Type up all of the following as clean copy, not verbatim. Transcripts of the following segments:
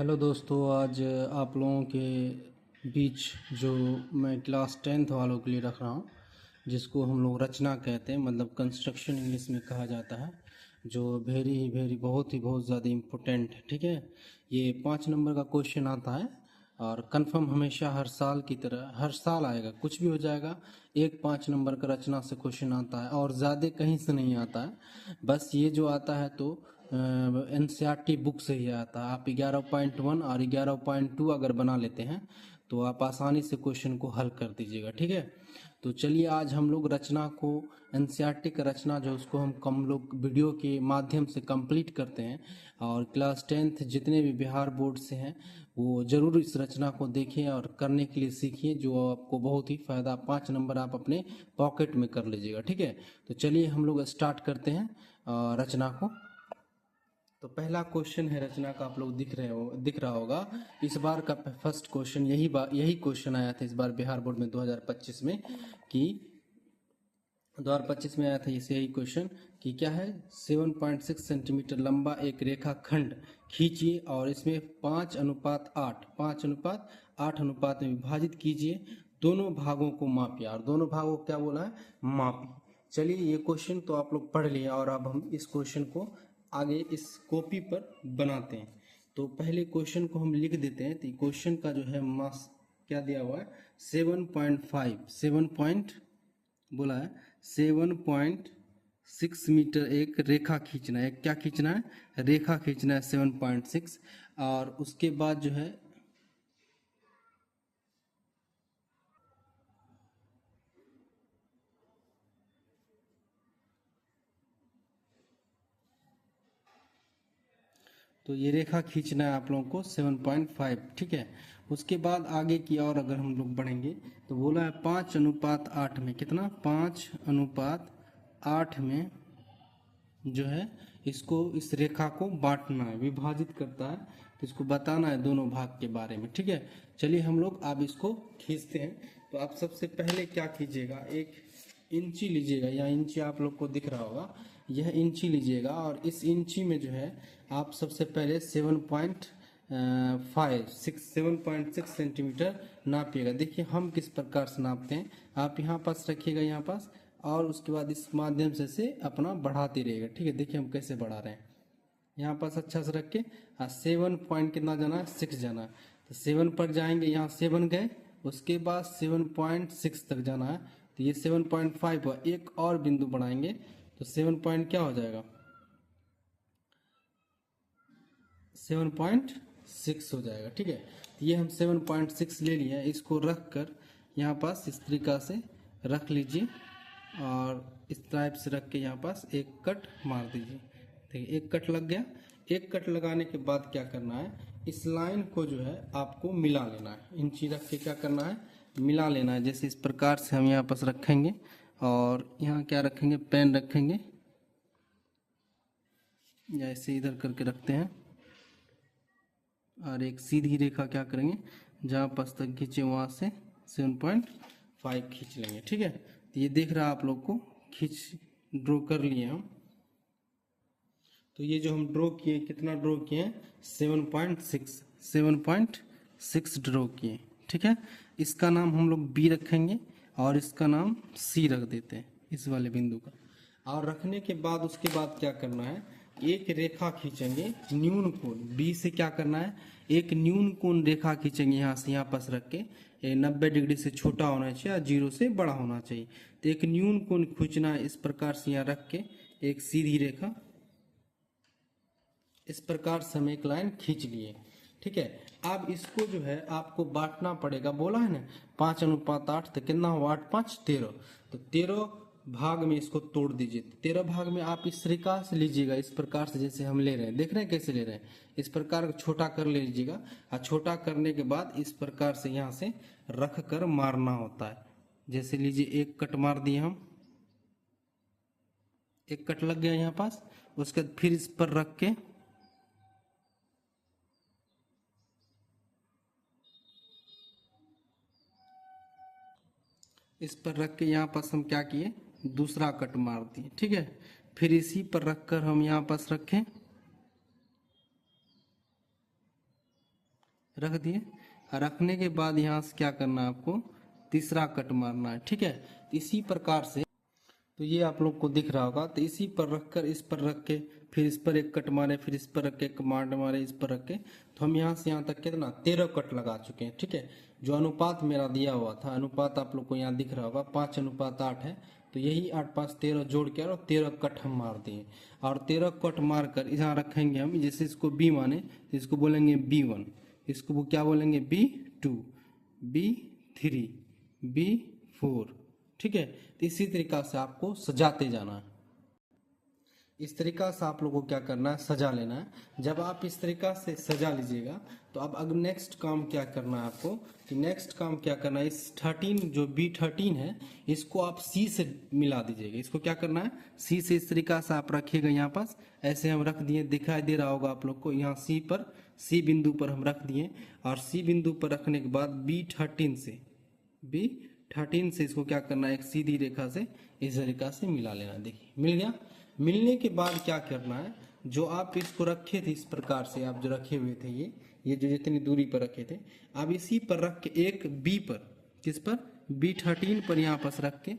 Hello दोस्तों, आज आप लोगों के बीच जो मैं क्लास 10th वालों के लिए रख रहा हूँ, जिसको हम लोग रचना कहते हैं, मतलब कंस्ट्रक्शन इंग्लिश में कहा जाता है, जो वेरी बहुत ज़्यादा इम्पोर्टेंट है। ठीक है, ये 5 नंबर का क्वेश्चन आता है और कंफर्म हमेशा हर साल की तरह हर साल आएगा, कुछ भी हो जाएगा। एक 5 नंबर का रचना से क्वेश्चन आता है और ज़्यादा कहीं से नहीं आता है। बस ये जो आता है तो एनसीईआरटी बुक से ही आता है। आप 11.1 और 11.2 अगर बना लेते हैं तो आप आसानी से क्वेश्चन को हल कर दीजिएगा। ठीक है, तो चलिए आज हम लोग रचना को, एनसीईआरटी का रचना जो उसको हम लोग वीडियो के माध्यम से कंप्लीट करते हैं। और क्लास 10th जितने भी बिहार बोर्ड से हैं वो ज़रूर इस रचना को देखें और करने के लिए सीखिए, जो आपको बहुत ही फ़ायदा, 5 नंबर आप अपने पॉकेट में कर लीजिएगा। ठीक है, तो चलिए हम लोग स्टार्ट करते हैं रचना को। तो पहला क्वेश्चन है रचना का, आप लोग दिख रहा होगा। इस बार का फर्स्ट क्वेश्चन यही क्वेश्चन आया था इस बार बिहार बोर्ड में 2025 में, कि 2025 में आया था इसे यही क्वेश्चन कि क्या है, 7.6 सेंटीमीटर लंबा एक रेखा खंड खींचिए और इसमें 5:8 अनुपात में विभाजित कीजिए, दोनों भागों को मापिए। और दोनों भागों को क्या बोला है, मापिए। चलिए ये क्वेश्चन तो आप लोग पढ़ लिए और अब हम इस क्वेश्चन को आगे इस कॉपी पर बनाते हैं। तो पहले क्वेश्चन को हम लिख देते हैं। तो क्वेश्चन का जो है मास क्या दिया हुआ है, 7 बोला है 7.6 मीटर एक रेखा खींचना है। क्या खींचना है, रेखा खींचना है 7.6। और उसके बाद जो है तो ये रेखा खींचना है आप लोगों को 7.5। ठीक है, उसके बाद आगे की और अगर हम लोग बढ़ेंगे तो बोला है 5:8 में, कितना, 5:8 में जो है इसको, इस रेखा को बांटना है, विभाजित करता है। तो इसको बताना है दोनों भाग के बारे में। ठीक है, चलिए हम लोग अब इसको खींचते हैं। तो आप सबसे पहले क्या कीजिएगा, एक इंची लीजिएगा, या इंची आप लोग को दिख रहा होगा, यह इंची लीजिएगा और इस इंची में जो है आप सबसे पहले 7.6 सेंटीमीटर नापिएगा। देखिए हम किस प्रकार से नापते हैं, आप यहाँ पास रखिएगा, यहाँ पास, और उसके बाद इस माध्यम से अपना बढ़ाते रहिएगा। ठीक है, देखिए हम कैसे बढ़ा रहे हैं, यहाँ पास अच्छा से रख के 7 पॉइंट कितना जाना है, 6 जाना है। तो 7 पर जाएंगे, यहाँ 7 गए, उसके बाद 7.6 तक जाना है। तो ये 7.5 हुआ, एक और बिंदु बढ़ाएंगे तो 7 पॉइंट क्या हो जाएगा, 7.6 हो जाएगा। ठीक है, तो ये हम 7.6 ले लिए, इसको रख कर यहाँ पास इस तरीका से रख लीजिए और इस टाइप से रख के यहाँ पास एक कट मार दीजिए। देखिए एक कट लग गया। एक कट लगाने के बाद क्या करना है, इस लाइन को जो है आपको मिला लेना है, इंची रख के क्या करना है, मिला लेना है। जैसे इस प्रकार से हम यहाँ पास रखेंगे और यहाँ क्या रखेंगे, पेन रखेंगे, या ऐसे इधर करके रखते हैं और एक सीधी रेखा क्या करेंगे, जहाँ पास तक खींचे वहाँ से 7.5 खींच लेंगे। ठीक है, तो ये देख रहा है आप लोग को, ड्रॉ कर लिए हम। तो ये जो हम ड्रॉ किए, कितना ड्रॉ किए, 7.6 ड्रॉ किए। ठीक है, इसका नाम हम लोग बी रखेंगे और इसका नाम सी रख देते हैं, इस वाले बिंदु का। और रखने के बाद उसके बाद क्या करना है, एक रेखा खींचेंगे न्यून कोण, बी से क्या करना है, एक न्यून कोण रेखा खींचेंगे यहाँ से, यहाँ पास रख के 90 डिग्री से छोटा होना चाहिए और 0 से बड़ा होना चाहिए। तो एक न्यून कोण खींचना है इस प्रकार से, यहाँ रख के एक सीधी रेखा इस प्रकार से हम एक लाइन खींच लिए। ठीक है, अब इसको जो है आपको बांटना पड़ेगा, बोला है ना 5:8, तो कितना हुआ, 8 5 13। तो 13 भाग में इसको तोड़ दीजिए। 13 भाग में आप इस तरीका से लीजिएगा, इस प्रकार से जैसे हम ले रहे हैं, देख रहे हैं कैसे ले रहे हैं, इस प्रकार छोटा कर ले लीजिएगा। और छोटा करने के बाद इस प्रकार से यहाँ से रख कर मारना होता है। जैसे लीजिए एक कट मार दिए हम, एक कट लग गया यहाँ पास, उसके बाद फिर इस पर रख के इस पर रख के यहाँ पास हम क्या किए, दूसरा कट मार दिए। ठीक है, फिर इसी पर रखकर हम यहाँ पास रखें रख दिए। रखने के बाद यहाँ से क्या करना है आपको, तीसरा कट मारना है, ठीक है। तो इसी प्रकार से, तो ये आप लोग को दिख रहा होगा, तो इसी पर रखकर इस पर रख के फिर इस पर एक कट मारे, फिर इस पर रख के कमांड मारे, इस पर रख के, तो हम यहाँ से यहाँ तक कितना 13 कट लगा चुके हैं, ठीक है। जो अनुपात मेरा दिया हुआ था, अनुपात आप लोग को यहाँ दिख रहा होगा 5:8 है, तो यही 8 5 13 जोड़ के और 13 कट हम मार दिए। और 13 कट मार कर यहाँ रखेंगे हम, जैसे इसको बी माने तो इसको बोलेंगे B1, इसको वो क्या बोलेंगे B2, B3, B4, ठीक है। तो इसी तरीका से आपको सजाते जाना है। इस तरीका से आप लोगों को क्या करना है, सजा लेना है। जब आप इस तरीका से सजा लीजिएगा तो अब नेक्स्ट काम क्या करना है आपको, कि नेक्स्ट काम क्या करना है, इस 13 जो B13 है इसको आप C से मिला दीजिएगा। इसको क्या करना है, C से इस तरीका से आप रखिएगा। यहाँ पास ऐसे हम रख दिए, दिखाई दे रहा होगा आप लोग को, यहाँ C बिंदु पर हम रख दिए। और C बिंदु पर रखने के बाद B13 से इसको क्या करना है, एक सीधी रेखा से इस तरीका से मिला लेना। देखिए मिल गया। मिलने के बाद क्या करना है, जो आप इसको रखे थे इस प्रकार से, आप जो रखे हुए थे ये जो जितनी दूरी पर रखे थे, अब इसी पर रख के एक बी पर, किस पर, B13 पर यहाँ पर रख के,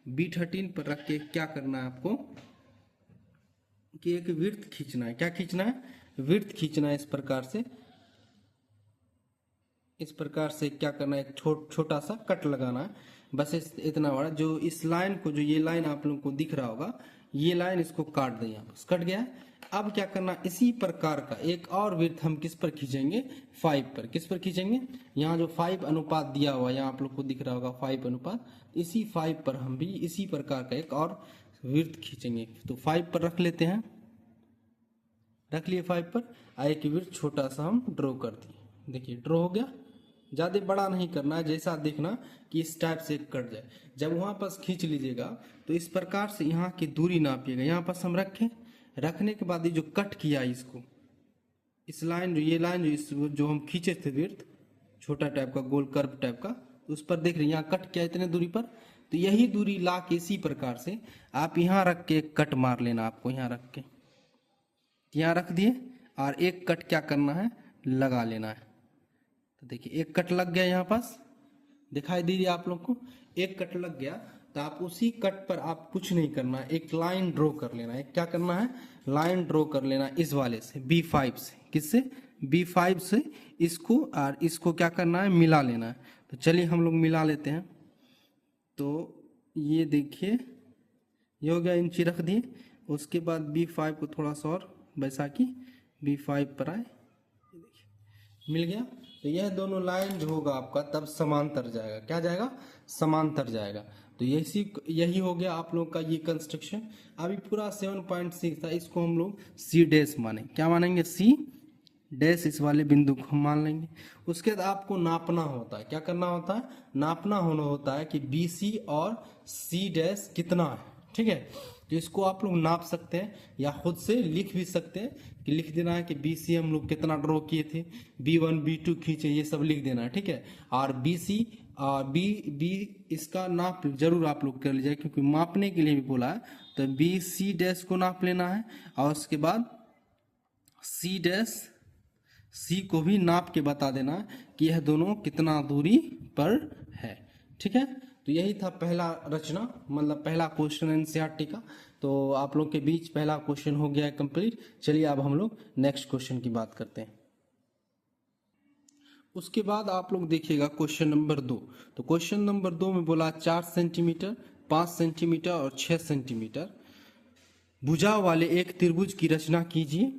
B13 पर रख के क्या करना है आपको, कि एक वृत्त खींचना है। क्या खींचना है, वृत्त खींचना है। इस प्रकार से क्या करना है, एक छोटा सा कट लगाना है, बस इतना बड़ा। जो इस लाइन को, जो ये लाइन आप लोगों को दिख रहा होगा, ये लाइन इसको काट दें, यहाँ पर कट गया। अब क्या करना, इसी प्रकार का एक और वृत्त हम किस पर खींचेंगे, 5 पर। किस पर खींचेंगे, यहाँ जो 5 अनुपात दिया हुआ, यहाँ आप लोग को दिख रहा होगा 5 अनुपात, इसी 5 पर हम भी इसी प्रकार का एक और वृत्त खींचेंगे। तो 5 पर रख लेते हैं, रख लिए 5 पर। एक वृत्त छोटा सा हम ड्रॉ कर दिए। देखिए ड्रॉ हो गया। ज़्यादा बड़ा नहीं करना है, जैसा देखना कि इस टाइप से कट जाए। जब वहाँ पास खींच लीजिएगा तो इस प्रकार से यहाँ की दूरी नापिएगा। यहाँ पास हम रखें, रखने के बाद ये जो कट किया इसको, इस लाइन जो, ये लाइन जो हम खींचे थे वृत्त, छोटा टाइप का गोल कर्व टाइप का, तो उस पर देख रहे हैं यहाँ कट किया इतने दूरी पर। तो यही दूरी ला के इसी प्रकार से आप यहाँ रख के एक कट मार लेना। आपको यहाँ रख के, यहाँ रख दिए और एक कट क्या करना है, लगा लेना है। तो देखिए एक कट लग गया, यहाँ पास दिखाई दीजिए आप लोग को, एक कट लग गया। तो आप उसी कट पर आप कुछ नहीं करना है, एक लाइन ड्रॉ कर लेना है। क्या करना है, लाइन ड्रॉ कर लेना इस वाले से, B5 से। किससे, B5 से इसको और इसको क्या करना है, मिला लेना है। तो चलिए हम लोग मिला लेते हैं। तो ये देखिए ये हो गया, इंची रख दिए। उसके बाद B5 को थोड़ा सा और बैसाखी B5 पर आए, मिल गया। तो यह दोनों लाइन जो होगा आपका तब समांतर जाएगा। क्या जाएगा, समांतर जाएगा। तो यही हो गया आप लोग का ये कंस्ट्रक्शन। अभी पूरा 7.6 था, इसको हम लोग C' माने। क्या मानेंगे, C' इस वाले बिंदु को हम मान लेंगे। उसके बाद आपको नापना होता है। क्या करना होता है, नापना होता है कि BC और C' कितना है, ठीक है। तो इसको आप लोग नाप सकते हैं या खुद से लिख भी सकते हैं, कि लिख देना है कि BC हम लोग कितना ड्रॉ किए थे, B1 B2 खींचे, ये सब लिख देना है, ठीक है। और BC और B इसका नाप जरूर आप लोग कर लीजिए, क्योंकि मापने के लिए भी बोला है। तो BC' को नाप लेना है और उसके बाद C को भी नाप के बता देना है कि यह दोनों कितना दूरी पर है, ठीक है। तो यही था पहला रचना, मतलब पहला क्वेश्चन एनसीईआरटी का। तो आप लोग के बीच पहला क्वेश्चन हो गया है कंप्लीट। चलिए अब हम लोग नेक्स्ट क्वेश्चन की बात करते हैं। उसके बाद आप लोग देखिएगा क्वेश्चन नंबर 2। तो क्वेश्चन नंबर 2 में बोला 4 सेंटीमीटर, 5 सेंटीमीटर और 6 सेंटीमीटर भुजा वाले एक त्रिभुज की रचना कीजिए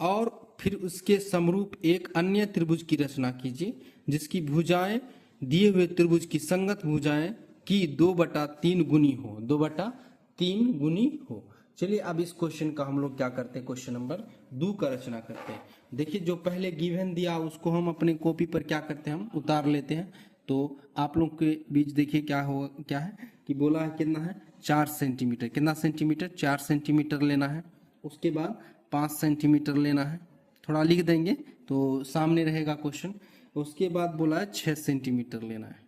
और फिर उसके समरूप एक अन्य त्रिभुज की रचना कीजिए जिसकी भुजाएं दिए हुए त्रिभुज की संगत भुजाएं की 2/3 गुनी हो, 2/3 गुनी हो। चलिए अब इस क्वेश्चन का हम लोग क्या करते हैं, क्वेश्चन नंबर 2 का रचना करते हैं। देखिए जो पहले गिवन दिया उसको हम अपने कॉपी पर क्या करते हैं, हम उतार लेते हैं। तो आप लोग के बीच देखिए क्या है कि बोला है कितना है, 4 सेंटीमीटर। कितना सेंटीमीटर, 4 सेंटीमीटर लेना है। उसके बाद 5 सेंटीमीटर लेना है, थोड़ा लिख देंगे तो सामने रहेगा क्वेश्चन। उसके बाद बोला है 6 सेंटीमीटर लेना है,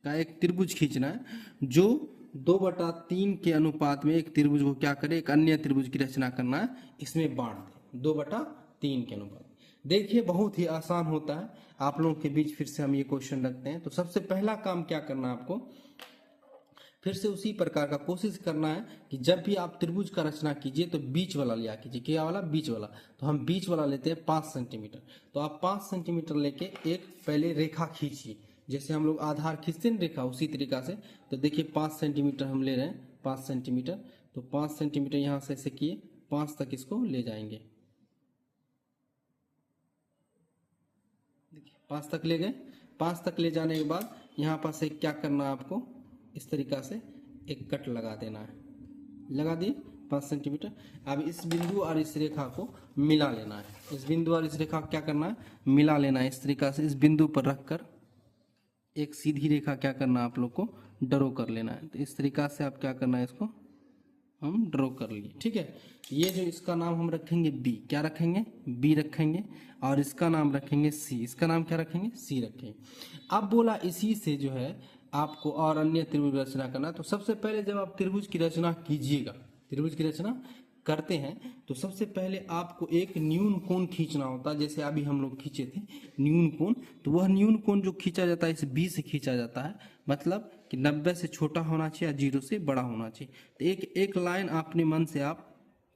का एक त्रिभुज खींचना है जो 2/3 के अनुपात में एक त्रिभुज को क्या करे, एक अन्य त्रिभुज की रचना करना है, इसमें बांट दे 2/3 के अनुपात। देखिए बहुत ही आसान होता है। आप लोगों के बीच फिर से हम ये क्वेश्चन रखते हैं। तो सबसे पहला काम क्या करना है आपको, फिर से उसी प्रकार का कोशिश करना है कि जब भी आप त्रिभुज का रचना कीजिए तो बीच वाला लिया कीजिए। क्या वाला? बीच वाला। तो हम बीच वाला लेते हैं 5 सेंटीमीटर। तो आप 5 सेंटीमीटर लेके एक पहले रेखा खींचिए, जैसे हम लोग आधार खींचते हैं रेखा, उसी तरीका से। तो देखिए 5 सेंटीमीटर हम ले रहे हैं, 5 सेंटीमीटर। तो 5 सेंटीमीटर यहाँ से ऐसे किए, 5 तक इसको ले जाएंगे। देखिए 5 तक ले गए। 5 तक ले जाने के बाद यहाँ पर से क्या करना है आपको, इस तरीका से एक कट लगा देना है। लगा दिए 5 सेंटीमीटर। अब इस बिंदु और इस रेखा को मिला लेना है। इस बिंदु और इस रेखा को क्या करना है, मिला लेना है। इस तरीका से इस बिंदु पर रखकर एक सीधी रेखा क्या करना है आप लोग को, ड्रॉ कर लेना है। तो इस तरीका से आप क्या करना है, इसको हम ड्रॉ कर लिए। ठीक है, ये जो इसका नाम हम रखेंगे बी, क्या रखेंगे, बी रखेंगे। और इसका नाम रखेंगे सी, इसका नाम क्या रखेंगे, सी रखेंगे। अब बोला इसी से जो है आपको और अन्य त्रिभुज रचना करना। तो सबसे पहले जब आप त्रिभुज की रचना कीजिएगा, त्रिभुज की रचना करते हैं, तो सबसे पहले आपको एक न्यून कोण खींचना होता है। जैसे अभी हम लोग खींचे थे न्यून कोण, तो वह न्यून कोण जो खींचा जाता है इस बी से खींचा जाता है। मतलब कि 90 से छोटा होना चाहिए या 0 से बड़ा होना चाहिए। तो एक लाइन अपने मन से आप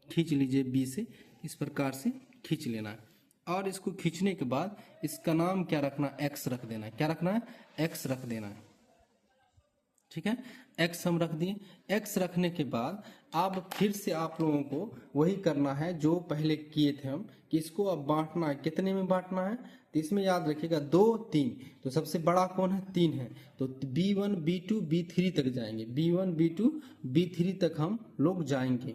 खींच लीजिए बी से, इस प्रकार से खींच लेना है। और इसको खींचने के बाद इसका नाम क्या रखना, एक्स रख देना है। क्या रखना है, एक्स रख देना है। ठीक है, एक्स हम रख दिए। एक्स रखने के बाद अब फिर से आप लोगों को वही करना है जो पहले किए थे हम, कि इसको अब बांटना है। कितने में बांटना है, तो इसमें याद रखिएगा 2 3। तो सबसे बड़ा कौन है, 3 है। तो B1 B2 B3 तक जाएंगे। B1 B2 B3 तक हम लोग जाएंगे।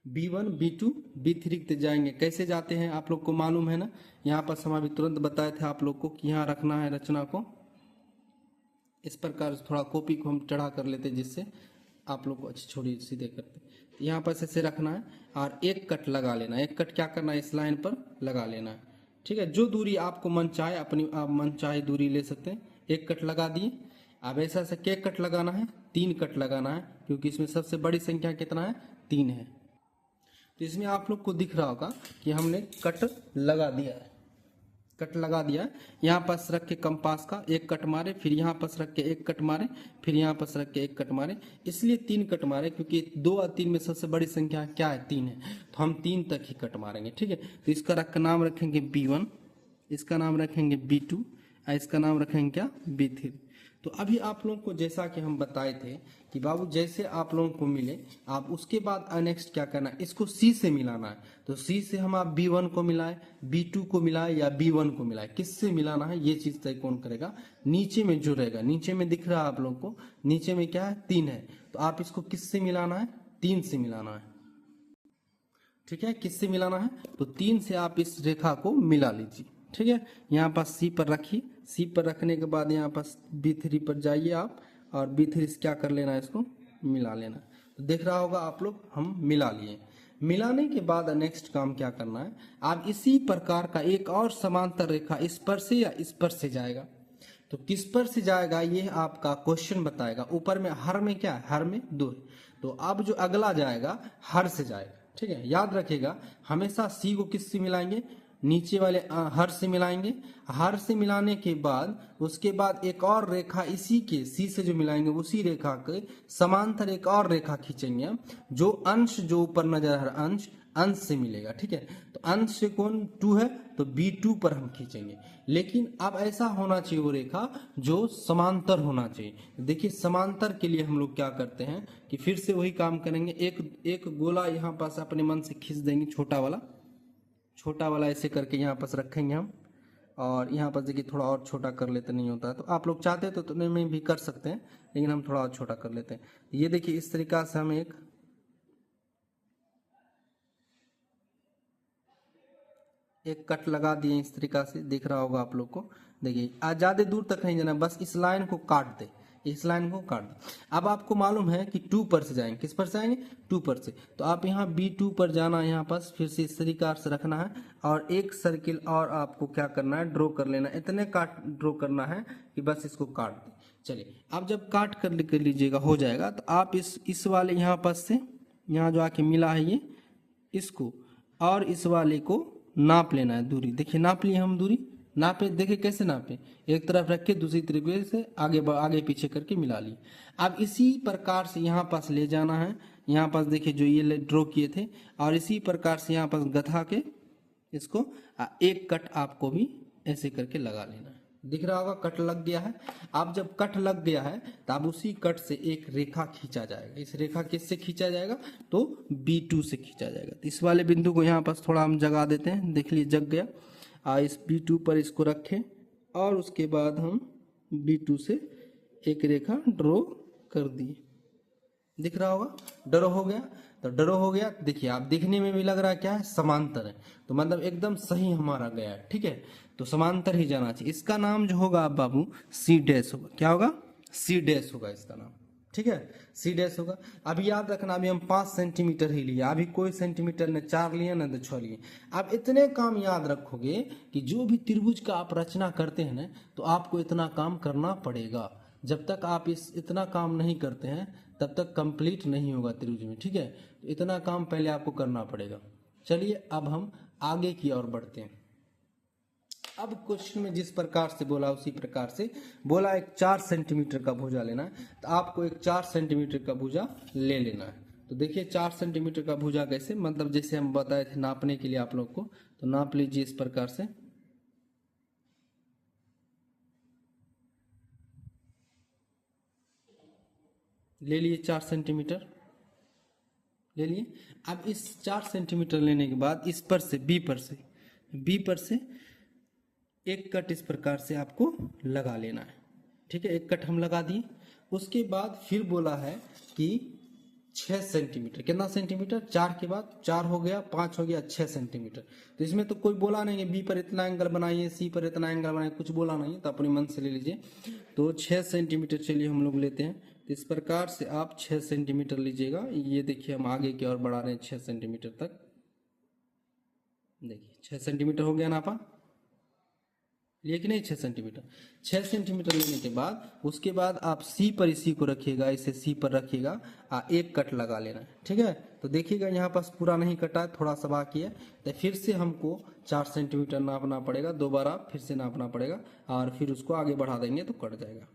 B1 B2 B3 तक जाएंगे। कैसे जाते हैं आप लोग को मालूम है ना। यहाँ पर हम अभी तुरंत बताए थे आप लोग को कि यहाँ रखना है रचना को इस प्रकार। थोड़ा कॉपी को हम चढ़ा कर लेते जिससे आप लोग को अच्छी छोड़ी सीधे करते। यहाँ पर ऐसे रखना है और एक कट लगा लेना है। एक कट क्या करना है, इस लाइन पर लगा लेना है। ठीक है, जो दूरी आपको मन चाहे अपनी आप मन चाहे दूरी ले सकते हैं। एक कट लगा दिए। अब ऐसा ऐसा क्या कट लगाना है, 3 कट लगाना है, क्योंकि इसमें सबसे बड़ी संख्या कितना है, 3 है। तो इसमें आप लोग को दिख रहा होगा कि हमने कट लगा दिया है। कट लगा दिया। यहाँ पास रख के कंपास का एक कट मारे, फिर यहाँ पास रख के एक कट मारे, फिर यहाँ पास रख के एक कट मारे। इसलिए 3 कट मारे क्योंकि 2 और 3 में सबसे बड़ी संख्या क्या है, 3 है। तो हम 3 तक ही कट मारेंगे। ठीक है, तो इसका नाम रखेंगे B1, इसका नाम रखेंगे B2 और इसका नाम रखेंगे क्या, B3। तो अभी आप लोगों को जैसा कि हम बताए थे कि बाबू जैसे आप लोगों को मिले, आप उसके बाद नेक्स्ट क्या करना है, इसको C से मिलाना है। तो C से हम आप B1 को मिलाए, B2 को मिलाए या B1 को मिलाए, किससे मिलाना है ये चीज तय कौन करेगा, नीचे में जो रहेगा। नीचे में दिख रहा है आप लोगों को, नीचे में क्या है, 3 है। तो आप इसको किससे मिलाना है, 3 से मिलाना है। ठीक है, किससे मिलाना है, तो 3 से आप इस रेखा को मिला लीजिए। ठीक है, यहाँ पास C पर रखिए। C पर रखने के बाद यहाँ पास B3 पर जाइए आप, और B3 से क्या कर लेना है, इसको मिला लेना। तो देख रहा होगा आप लोग हम मिला लिए। मिलाने के बाद नेक्स्ट काम क्या करना है, आप इसी प्रकार का एक और समांतर रेखा इस पर से या इस पर से जाएगा। तो किस पर से जाएगा ये आपका क्वेश्चन बताएगा। ऊपर में हर में क्या है, हर में 2 है। तो अब जो अगला जाएगा हर से जाएगा। ठीक है, याद रखिएगा हमेशा C को किससे मिलाएंगे, नीचे वाले हर से मिलाएंगे। हर से मिलाने के बाद उसके बाद एक और रेखा इसी के C से जो मिलाएंगे उसी रेखा के समांतर एक और रेखा खींचेंगे, जो अंश जो ऊपर नजर आ रहा अंश, अंश से मिलेगा। ठीक है, तो अंश से कौन 2 है, तो B2 पर हम खींचेंगे। लेकिन अब ऐसा होना चाहिए वो रेखा जो समांतर होना चाहिए। देखिए समांतर के लिए हम लोग क्या करते हैं कि फिर से वही काम करेंगे। एक गोला यहाँ पास अपने मन से खींच देंगे, छोटा वाला ऐसे करके यहाँ पास रखेंगे हम। और यहाँ पर देखिए थोड़ा और छोटा कर लेते, नहीं होता है तो आप लोग चाहते तो उतने में भी कर सकते हैं, लेकिन हम थोड़ा और छोटा कर लेते हैं। ये देखिए इस तरीका से हम एक कट लगा दिए। इस तरीका से दिख रहा होगा आप लोग को। देखिए ज्यादा दूर तक नहीं जाना, बस इस लाइन को काट दे, इस लाइन को काट दे। अब आपको मालूम है कि 2 पर से जाएंगे, किस पर से आएंगे, 2 पर से। तो आप यहाँ B2 पर जाना है, यहाँ पास फिर से इस तरीका से रखना है और एक सर्किल और आपको क्या करना है, ड्रॉ कर लेना है। इतने काट ड्रॉ करना है कि बस इसको काट दे। चलिए अब जब काट कर लीजिएगा हो जाएगा, तो आप इस वाले यहाँ पास से यहाँ जो आके मिला है ये, इसको और इस वाले को नाप लेना है दूरी। देखिए नाप लिए हम दूरी, नापे, देखिए कैसे नापे, एक तरफ रख के दूसरी तरीके से आगे पीछे करके मिला लिए। अब इसी प्रकार से यहाँ पास ले जाना है, यहाँ पास देखिए जो ये ड्रॉ किए थे, और इसी प्रकार से यहाँ पास गथा के इसको एक कट आपको भी ऐसे करके लगा लेना है। दिख रहा होगा कट लग गया है। अब जब कट लग गया है तो अब उसी कट से एक रेखा खींचा जाएगा। इस रेखा किससे खींचा जाएगा, तो B2 से खींचा जाएगा। तो इस वाले बिंदु को यहाँ पास थोड़ा हम जगा देते हैं, देख लीजिए जग गया। इस B2 पर इसको रखें और उसके बाद हम B2 से एक रेखा ड्रॉ कर दिए। दिख रहा होगा ड्रॉ हो गया। तो ड्रॉ हो गया, देखिए आप दिखने में भी लग रहा है क्या है, समांतर है, तो मतलब एकदम सही हमारा गया है। ठीक है, तो समांतर ही जाना चाहिए। इसका नाम जो होगा आप बाबू C डैश होगा। क्या होगा, C डैश होगा इसका नाम। ठीक है, C डैश होगा। अभी याद रखना, अभी हम 5 सेंटीमीटर ही लिए, अभी कोई सेंटीमीटर न 4 लिए न 6 लिए। आप इतने काम याद रखोगे कि जो भी त्रिभुज का आप रचना करते हैं ना, तो आपको इतना काम करना पड़ेगा। जब तक आप इतना काम नहीं करते हैं तब तक कंप्लीट नहीं होगा त्रिभुज में। ठीक है, तो इतना काम पहले आपको करना पड़ेगा। चलिए अब हम आगे की ओर बढ़ते हैं। अब क्वेश्चन में जिस प्रकार से बोला उसी प्रकार से बोला, एक 4 सेंटीमीटर का भुजा लेना है, तो आपको एक 4 सेंटीमीटर का भुजा ले लेना है। तो देखिए 4 सेंटीमीटर का भुजा कैसे, मतलब जैसे हम बताए थे नापने के लिए आप लोग को, तो नाप लीजिए इस प्रकार से। ले लिए 4 सेंटीमीटर ले लिए। अब इस 4 सेंटीमीटर लेने के बाद इस पर से बी पर से एक कट इस प्रकार से आपको लगा लेना है। ठीक है, एक कट हम लगा दिए। उसके बाद फिर बोला है कि 6 सेंटीमीटर, कितना सेंटीमीटर, 4 के बाद 4 हो गया, 5 हो गया, 6 सेंटीमीटर। तो इसमें तो कोई बोला नहीं है बी पर इतना एंगल बनाइए, सी पर इतना एंगल बनाइए, कुछ बोला नहीं है, तो अपने मन से ले लीजिए। तो 6 सेंटीमीटर चलिए हम लोग लेते हैं। तो इस प्रकार से आप 6 सेंटीमीटर लीजिएगा। ये देखिए हम आगे की ओर बढ़ा रहे हैं 6 सेंटीमीटर तक। देखिए 6 सेंटीमीटर हो गया नापा, लिए कि नहीं 6 सेंटीमीटर। 6 सेंटीमीटर लेने के बाद उसके बाद आप सी पर इसी को रखिएगा, इसे सी पर रखिएगा, एक कट लगा लेना है। ठीक है, तो देखिएगा यहाँ पास पूरा नहीं कटा है, थोड़ा सा बाकी है, तो फिर से हमको 4 सेंटीमीटर नापना पड़ेगा, दोबारा फिर से नापना पड़ेगा, और फिर उसको आगे बढ़ा देंगे तो कट जाएगा।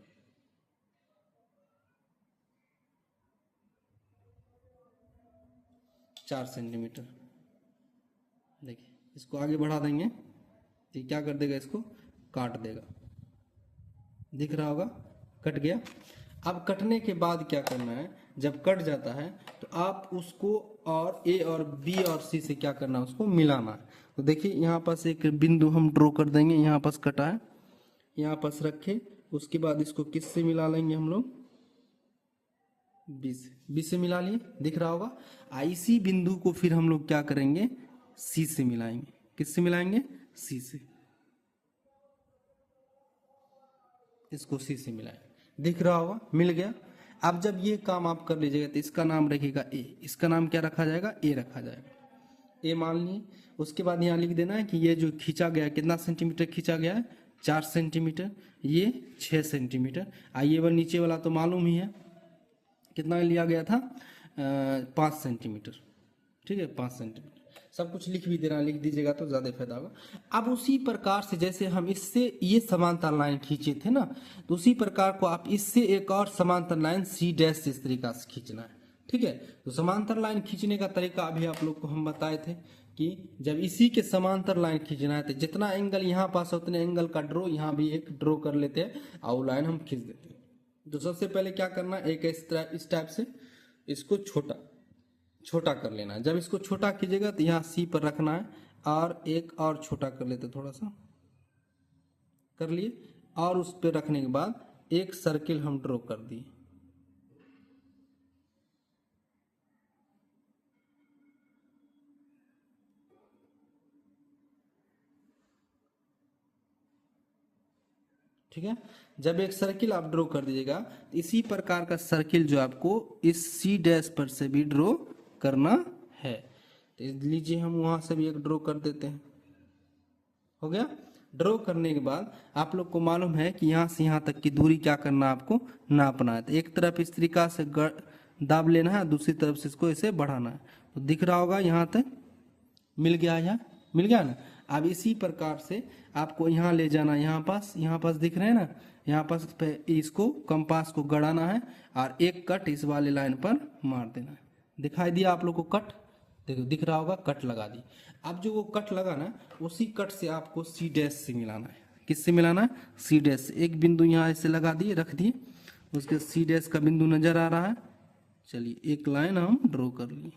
चार सेंटीमीटर, देखिए इसको आगे बढ़ा देंगे तो क्या कर देगा, इसको काट देगा। दिख रहा होगा कट गया। अब कटने के बाद क्या करना है, जब कट जाता है तो आप उसको और ए और बी और सी से क्या करना है, उसको मिलाना है। तो देखिए यहाँ पास एक बिंदु हम ड्रॉ कर देंगे, यहाँ पास कटा है, यहाँ पास रखे, उसके बाद इसको किससे मिला लेंगे हम लोग, बी से मिला लिए। दिख रहा होगा। इसी बिंदु को फिर हम लोग क्या करेंगे, सी से मिलाएंगे। किससे मिलाएंगे, सी से, इसको सी से मिलाएंगे। दिख रहा होगा, मिल गया। अब जब ये काम आप कर लीजिएगा तो इसका नाम रखेगा ए, इसका नाम क्या रखा जाएगा, ए रखा जाएगा, ए मान लिए। उसके बाद यहाँ लिख देना है कि ये जो खींचा गया कितना सेंटीमीटर खींचा गया है, 4 सेंटीमीटर, ये 6 सेंटीमीटर। ये वाला नीचे वाला तो मालूम ही है कितना लिया गया था, 5 सेंटीमीटर। ठीक है, 5 सेंटीमीटर। सब कुछ लिख भी देना, लिख दीजिएगा तो ज़्यादा फायदा होगा। अब उसी प्रकार से जैसे हम इससे ये समांतर लाइन खींचे थे ना, तो उसी प्रकार को आप इससे एक और समांतर लाइन सी डैश इस तरीका से खींचना है। ठीक है, तो समांतर लाइन खींचने का तरीका अभी आप लोग को हम बताए थे कि जब इसी के समांतर लाइन खींचना है तो जितना एंगल यहाँ पास है उतने एंगल का ड्रॉ यहाँ भी एक ड्रॉ कर लेते हैं और वो लाइन हम खींच देते हैं। तो सबसे पहले क्या करना है, एक इस टाइप से इसको छोटा कर लेना है। जब इसको छोटा कीजिएगा तो यहाँ सी पर रखना है, और एक और छोटा कर लेते, थोड़ा सा कर लिए, और उस पर रखने के बाद एक सर्किल हम ड्रॉ कर दिए। ठीक है, जब एक सर्किल आप ड्रॉ कर दीजिएगा तो इसी प्रकार का सर्किल जो आपको इस सी डैश पर से भी ड्रॉ करना है। तो लीजिए हम वहां से भी एक ड्रॉ कर देते हैं। हो गया। ड्रॉ करने के बाद आप लोग को मालूम है कि यहाँ से यहाँ तक की दूरी क्या करना, आपको नापना है। तो एक तरफ इस तरीका से दाब लेना है, दूसरी तरफ से इसको ऐसे बढ़ाना है। तो दिख रहा होगा यहाँ तक मिल गया, यहाँ मिल गया ना। अब इसी प्रकार से आपको यहाँ ले जाना, यहाँ पास दिख रहे हैं ना, यहाँ पास पे इसको कंपास को गड़ाना है और एक कट इस वाले लाइन पर मार देना है। दिखाई दिया आप लोग को कट, देखो दिख रहा होगा, कट लगा दी। अब जो वो कट लगा ना, उसी कट से आपको सी डैश से मिलाना है। किससे मिलाना है? सी डैश से। एक बिंदु यहाँ ऐसे लगा दिए, रख दिए, उसके सी डैश का बिंदु नजर आ रहा है। चलिए एक लाइन हम ड्रॉ कर लिए,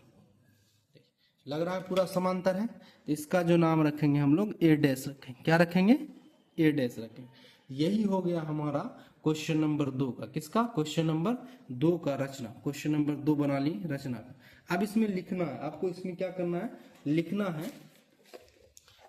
लग रहा है पूरा समांतर है। इसका जो नाम रखेंगे हम लोग ए डैश रखेंगे। क्या रखेंगे? ए डैश रखेंगे। यही हो गया हमारा क्वेश्चन नंबर 2 का। किसका? क्वेश्चन नंबर 2 का रचना। क्वेश्चन नंबर 2 बना ली रचना का। अब इसमें लिखना है आपको, इसमें क्या करना है? लिखना है।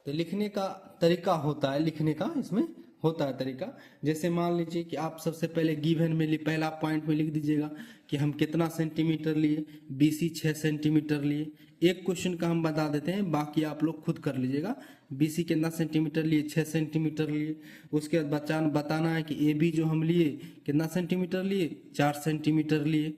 तो लिखने का तरीका होता है, लिखने का इसमें होता है तरीका। जैसे मान लीजिए कि आप सबसे पहले गिवन में पहला पॉइंट में लिख दीजिएगा कि हम कितना सेंटीमीटर लिए, बीसी 6 सेंटीमीटर लिए। एक क्वेश्चन का हम बता देते हैं, बाकी आप लोग खुद कर लीजिएगा। बीसी कितना सेंटीमीटर लिए? 6 सेंटीमीटर लिए। उसके बाद बताना है कि ए बी जो हम लिए कितना सेंटीमीटर लिए? 4 सेंटीमीटर लिए।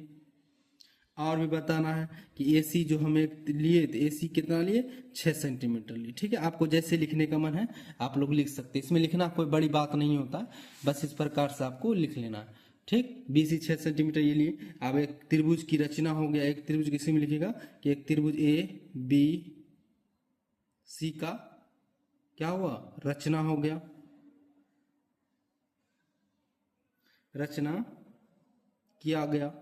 और भी बताना है कि एसी जो हमें लिए तो एसी कितना लिए? 6 सेंटीमीटर लिए। ठीक है, आपको जैसे लिखने का मन है आप लोग लिख सकते हैं। इसमें लिखना कोई बड़ी बात नहीं होता, बस इस प्रकार से आपको लिख लेना है। ठीक, बीसी 6 सेंटीमीटर ये लिए। अब एक त्रिभुज की रचना हो गया। एक त्रिभुज किसी में लिखेगा कि एक त्रिभुज ए बी सी का क्या हुआ? रचना हो गया। रचना किया गया।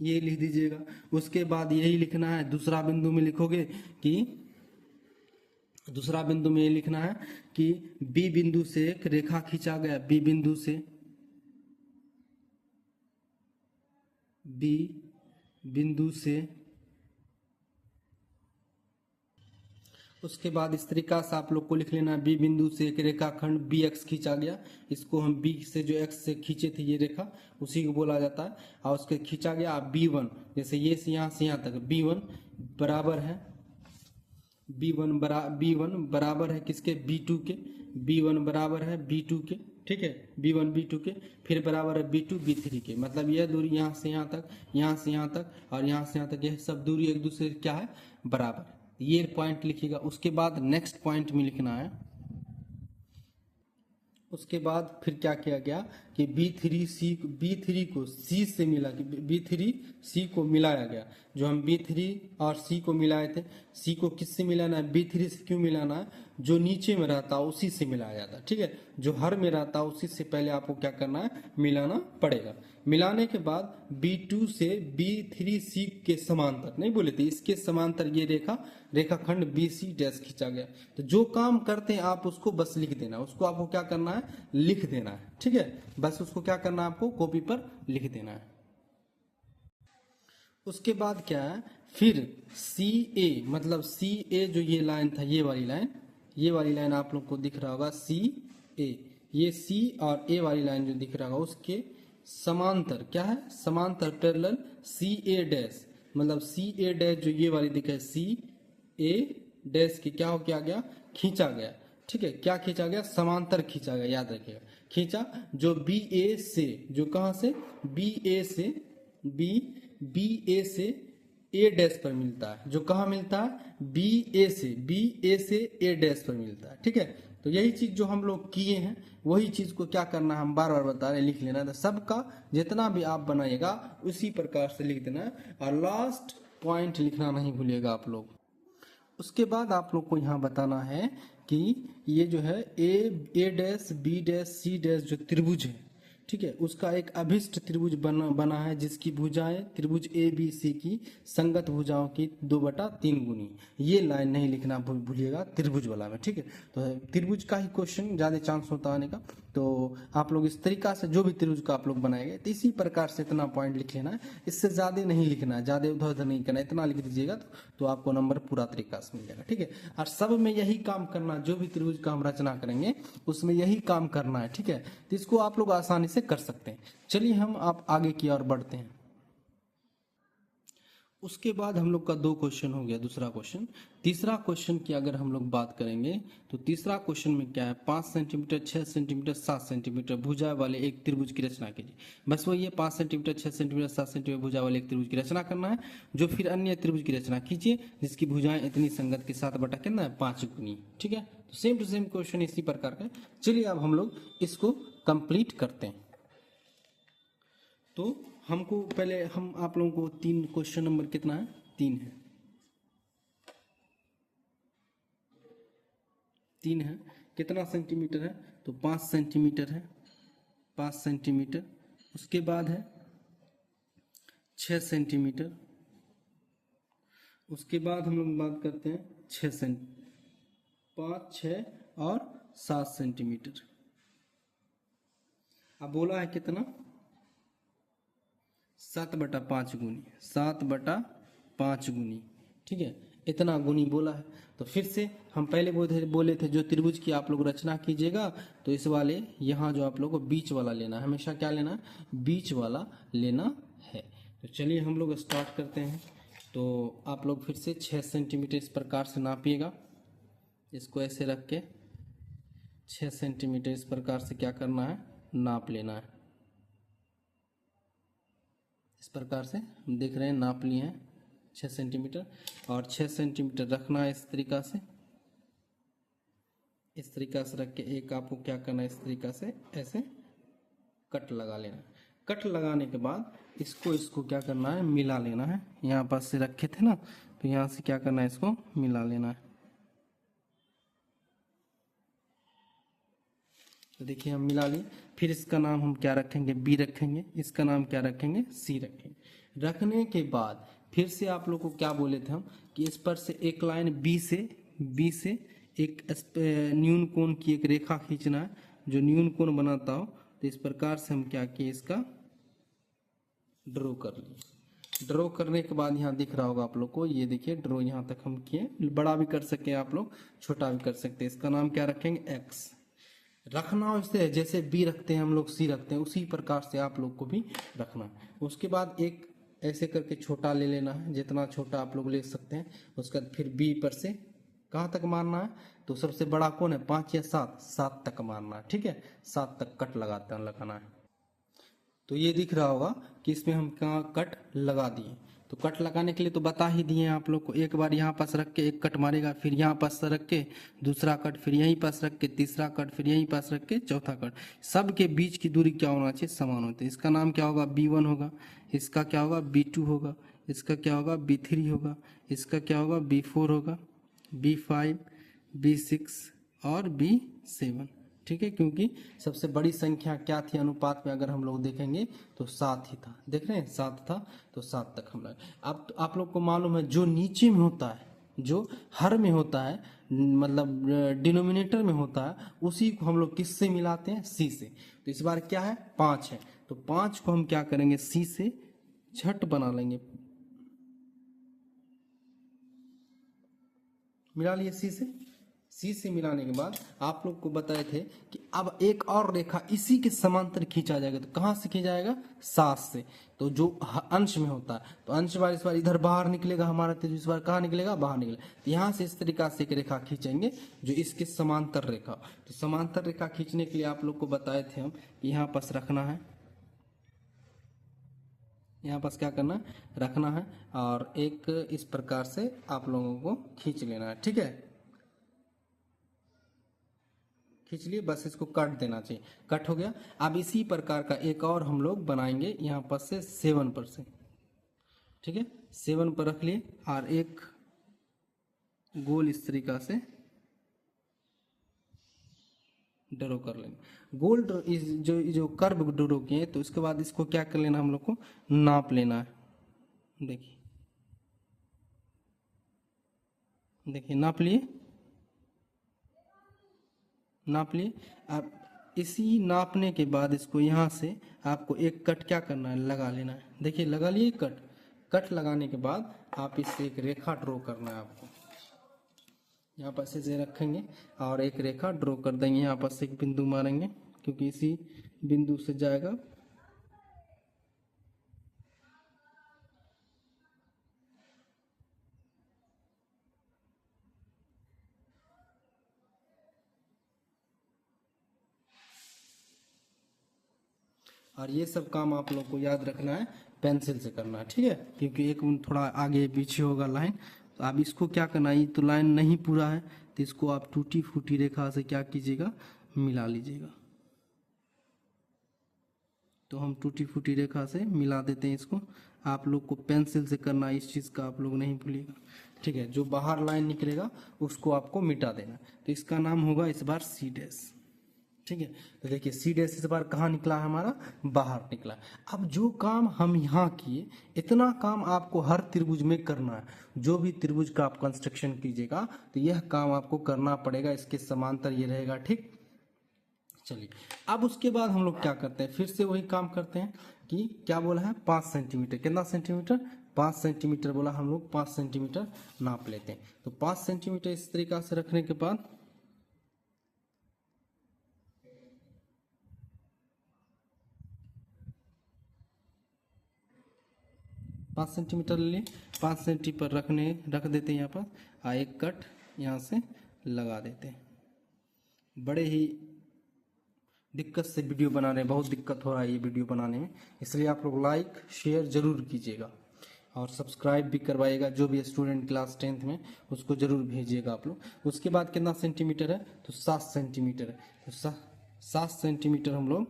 ये लिख दीजिएगा। उसके बाद यही लिखना है, दूसरा बिंदु में लिखोगे कि दूसरा बिंदु में ये लिखना है कि बी बिंदु से एक रेखा खींचा गया। बी बिंदु से, बी बिंदु से, उसके बाद इस तरीका से आप लोग को लिख लेना है, बी बिंदु से एक रेखाखंड बी एक्स खींचा गया। इसको हम बी से जो एक्स से खींचे थे ये रेखा, उसी को बोला जाता है। और उसके खींचा गया B1, जैसे ये से यहाँ तक B1 बराबर है, B1 बराबर है किसके? B2 के। B1 बराबर है B2 के। ठीक है, B1 B2 के, फिर बराबर है B2 B3 के। मतलब यह दूरी यहाँ से यहाँ तक, यहाँ से यहाँ तक और यहाँ से यहाँ तक, यह सब दूरी एक दूसरे क्या है? बराबर। ये पॉइंट लिखिएगा। उसके बाद नेक्स्ट पॉइंट में लिखना है। उसके बाद फिर क्या किया गया कि B3 को C से मिला, कि B3 C को मिलाया गया। जो हम B3 और C को मिलाए थे, C को किससे मिलाना है? B3 से क्यों मिलाना है? जो नीचे में रहता है उसी से मिलाया जाता है। ठीक है, जो हर में रहता है उसी से पहले आपको क्या करना है? मिलाना पड़ेगा। मिलाने के बाद B2 से B3C के समांतर, नहीं बोले थे, इसके समांतर ये रेखाखंड BC डैश खींचा गया। तो जो काम करते हैं आप उसको बस लिख देना, उसको आपको क्या करना है? लिख देना है। ठीक है, बस उसको क्या करना है? आपको कॉपी पर लिख देना है। उसके बाद क्या है? फिर CA, मतलब CA जो ये लाइन था, ये वाली लाइन आप लोग को दिख रहा होगा CA, ये C और A वाली लाइन जो दिख रहा होगा उसके समांतर क्या है? समांतर पैरेलल CA डैश, मतलब CA डैश जो ये वाली दिखा है CA डैश की क्या हो गया? खींचा गया। ठीक है, क्या खींचा गया? समांतर खींचा गया, याद रखिएगा। खींचा जो BA से, जो कहां से? BA से A डैश पर मिलता है। जो कहां मिलता है? BA से A डैश पर मिलता है। ठीक है, तो यही चीज जो हम लोग किए हैं वही चीज को क्या करना है? हम बार बार बता रहे हैं, लिख लेना है। तो सबका जितना भी आप बनाइएगा उसी प्रकार से लिख देना है और लास्ट पॉइंट लिखना नहीं भूलिएगा आप लोग। उसके बाद आप लोग को यहाँ बताना है कि ये जो है A dash B dash C dash जो त्रिभुज है, ठीक है, उसका एक अभिष्ट त्रिभुज बना है जिसकी भुजाएं त्रिभुज ABC की संगत भुजाओं की 2/3 गुनी। ये लाइन नहीं लिखना भूलिएगा त्रिभुज वाला में। ठीक है, तो त्रिभुज का ही क्वेश्चन ज्यादा चांस होता आने का। तो आप लोग इस तरीका से जो भी त्रिभुज का आप लोग बनाएंगे तो इसी प्रकार से इतना पॉइंट लिख लेना है, इससे ज्यादा नहीं लिखना है, ज्यादा उधर उधर नहीं करना, इतना लिख दीजिएगा तो आपको नंबर पूरा तरीका से मिल जाएगा। ठीक है, और सब में यही काम करना, जो भी त्रिभुज का हम रचना करेंगे उसमें यही काम करना है। ठीक है, तो इसको आप लोग आसानी से कर सकते हैं। चलिए हम आप आगे की ओर बढ़ते हैं। उसके बाद हम लोग का 2 क्वेश्चन हो गया, दूसरा क्वेश्चन। तीसरा क्वेश्चन की अगर हम लोग बात करेंगे तो तीसरा क्वेश्चन में क्या है, 5 सेंटीमीटर, 6 सेंटीमीटर, 7 सेंटीमीटर भुजा वाले एक त्रिभुज की रचना कीजिए। बस वही है, 5 सेंटीमीटर, 6 सेंटीमीटर, 7 सेंटीमीटर भुजा वाले एक त्रिभुज की रचना करना है। जो फिर अन्य त्रिभुज की रचना कीजिए जिसकी भुजाएं इतनी संगत के साथ बटा कितना है, 5 गुनी। ठीक है, तो सेम टू सेम क्वेश्चन इसी प्रकार का है। चलिए अब हम लोग इसको कंप्लीट करते हैं। तो हमको पहले हम आप लोगों को 3 क्वेश्चन नंबर कितना है, 3 है, 3 है। कितना सेंटीमीटर है, तो 5 सेंटीमीटर है, 5 सेंटीमीटर। उसके बाद है 6 सेंटीमीटर। उसके बाद हम लोग बात करते हैं 5, 6 और 7 सेंटीमीटर। अब बोला है कितना, 7/5 गुनी, 7/5 गुनी। ठीक है, इतना गुनी बोला है। तो फिर से हम पहले बोले थे जो त्रिभुज की आप लोग रचना कीजिएगा तो इस वाले यहाँ जो आप लोग को बीच वाला लेना है, हमेशा क्या लेना है, बीच वाला लेना है। तो चलिए हम लोग स्टार्ट करते हैं। तो आप लोग फिर से 6 सेंटीमीटर इस प्रकार से नापिएगा, इसको ऐसे रख के 6 सेंटीमीटर इस प्रकार से क्या करना है, नाप लेना है। इस प्रकार से हम देख रहे हैं, नाप लिए हैं 6 सेंटीमीटर, और 6 सेंटीमीटर रखना है इस तरीका से। इस तरीका से रख के एक आपको क्या करना है, इस तरीका से ऐसे कट लगा लेना है। कट लगाने के बाद इसको क्या करना है, मिला लेना है। यहाँ पास से रखे थे ना, तो यहाँ से क्या करना है, इसको मिला लेना है। तो देखिए हम मिला लिए। फिर इसका नाम हम क्या रखेंगे, बी रखेंगे। इसका नाम क्या रखेंगे, सी रखेंगे। रखने के बाद फिर से आप लोग को क्या बोले थे हम, कि इस पर से एक लाइन बी से एक न्यून कोण की एक रेखा खींचना है, जो न्यून कोण बनाता हो। तो इस प्रकार से हम क्या किए, इसका ड्रॉ कर लिए। ड्रॉ करने के बाद यहाँ दिख रहा होगा आप लोग को, ये देखिए ड्रॉ यहाँ तक हम किए। बड़ा भी कर सकते हैं आप लोग, छोटा भी कर सकते हैं। इसका नाम क्या रखेंगे, एक्स रखना हो। इससे जैसे बी रखते हैं हम लोग, सी रखते हैं, उसी प्रकार से आप लोग को भी रखना है। उसके बाद एक ऐसे करके छोटा ले लेना है, जितना छोटा आप लोग ले सकते हैं। उसके बाद फिर बी पर से कहाँ तक मारना है, तो सबसे बड़ा कौन है, 5 या 7, 7 तक मारना है। ठीक है, 7 तक कट लगाना है। तो ये दिख रहा होगा कि इसमें हम कहाँ कट लगा दिए। तो कट लगाने के लिए तो बता ही दिए आप लोग को। एक बार यहाँ पास रख के एक कट मारेगा, फिर यहाँ पास रख के दूसरा कट, फिर यहीं पास रख के तीसरा कट, फिर यहीं पास रख के चौथा कट। सबके बीच की दूरी क्या होना चाहिए, समान होती है। इसका नाम क्या होगा, B1 होगा। इसका क्या होगा, B2 होगा। इसका क्या होगा, B3 होगा। इसका क्या होगा, B4 होगा, B5, B6 और B7। ठीक है, क्योंकि सबसे बड़ी संख्या क्या थी अनुपात में, अगर हम लोग देखेंगे तो 7 ही था। देख रहे हैं 7 था, तो 7 तक हम लोग। अब तो आप लोग को मालूम है जो नीचे में होता है, जो हर में होता है, मतलब डिनोमिनेटर में होता है, उसी को हम लोग किससे मिलाते हैं, सी से। तो इस बार क्या है, 5 है। तो 5 को हम क्या करेंगे, सी से झट बना लेंगे। मिला लिए सी से मिलाने के बाद आप लोग को बताए थे कि अब एक और रेखा इसी के समांतर खींचा जाएगा। तो कहाँ से खींचा जाएगा, 7 से। तो जो अंश में होता है, तो अंश बार इस बार इधर बाहर निकलेगा हमारा, तो इस बार कहाँ निकलेगा, बाहर निकलेगा। तो यहाँ से इस तरीका से एक रेखा खींचेंगे जो इसके समांतर रेखा। तो समांतर रेखा खींचने के लिए आप लोग को बताए थे हम कि यहाँ पास रखना है, यहाँ पास क्या करना है, रखना है, और एक इस प्रकार से आप लोगों को खींच लेना है। ठीक है, खींच लिए, बस इसको काट देना चाहिए। कट हो गया। अब इसी प्रकार का एक और हम लोग बनाएंगे यहाँ पर से 7 पर से। ठीक है, 7 पर रख लिए, और एक गोल इस तरीका से ड्रॉ कर लेंगे। गोल जो कर्व ड्रॉ किए, तो उसके बाद इसको क्या कर लेना, हम लोग को नाप लेना है। देखिए देखिए, नाप लिए, नाप लिए। अब इसी नापने के बाद इसको यहाँ से आपको एक कट क्या करना है, लगा लेना है। देखिए लगा लिए कट। कट लगाने के बाद आप इससे एक रेखा ड्रॉ करना है आपको। यहाँ पर से रखेंगे और एक रेखा ड्रॉ कर देंगे। यहाँ पर से एक बिंदु मारेंगे, क्योंकि इसी बिंदु से जाएगा और ये सब काम आप लोग को याद रखना है, पेंसिल से करना है, ठीक है। क्योंकि एक थोड़ा आगे पीछे होगा लाइन, तो आप इसको क्या करना है, ये तो लाइन नहीं पूरा है तो इसको आप टूटी फूटी रेखा से क्या कीजिएगा, मिला लीजिएगा। तो हम टूटी फूटी रेखा से मिला देते हैं इसको। आप लोग को पेंसिल से करना है, इस चीज़ का आप लोग नहीं भूलिएगा, ठीक है। जो बाहर लाइन निकलेगा उसको आपको मिटा देना। तो इसका नाम होगा इस बार सी डैश, ठीक है। तो देखिए सी डैश इस बार कहाँ निकला है, हमारा बाहर निकला। अब जो काम हम यहाँ किए, इतना काम आपको हर त्रिभुज में करना है। जो भी त्रिभुज का आप कंस्ट्रक्शन कीजिएगा तो यह काम आपको करना पड़ेगा, इसके समांतर ये रहेगा, ठीक। चलिए अब उसके बाद हम लोग क्या करते हैं, फिर से वही काम करते हैं कि क्या बोला है, 5 सेंटीमीटर, कितना सेंटीमीटर, 5 सेंटीमीटर बोला, हम लोग 5 सेंटीमीटर नाप लेते हैं। तो 5 सेंटीमीटर इस तरीका से रखने के बाद 5 सेंटीमीटर ले लिए, 5 सेंटी पर रख देते हैं यहाँ पर, एक कट यहाँ से लगा देते हैं। बड़े ही दिक्कत से वीडियो बना रहे हैं, बहुत दिक्कत हो रहा है ये वीडियो बनाने में, इसलिए आप लोग लाइक शेयर जरूर कीजिएगा और सब्सक्राइब भी करवाइएगा। जो भी स्टूडेंट क्लास 10th में उसको जरूर भेजिएगा आप लोग। उसके बाद कितना सेंटीमीटर है, तो 7 सेंटीमीटर है। तो 7 सेंटीमीटर हम लोग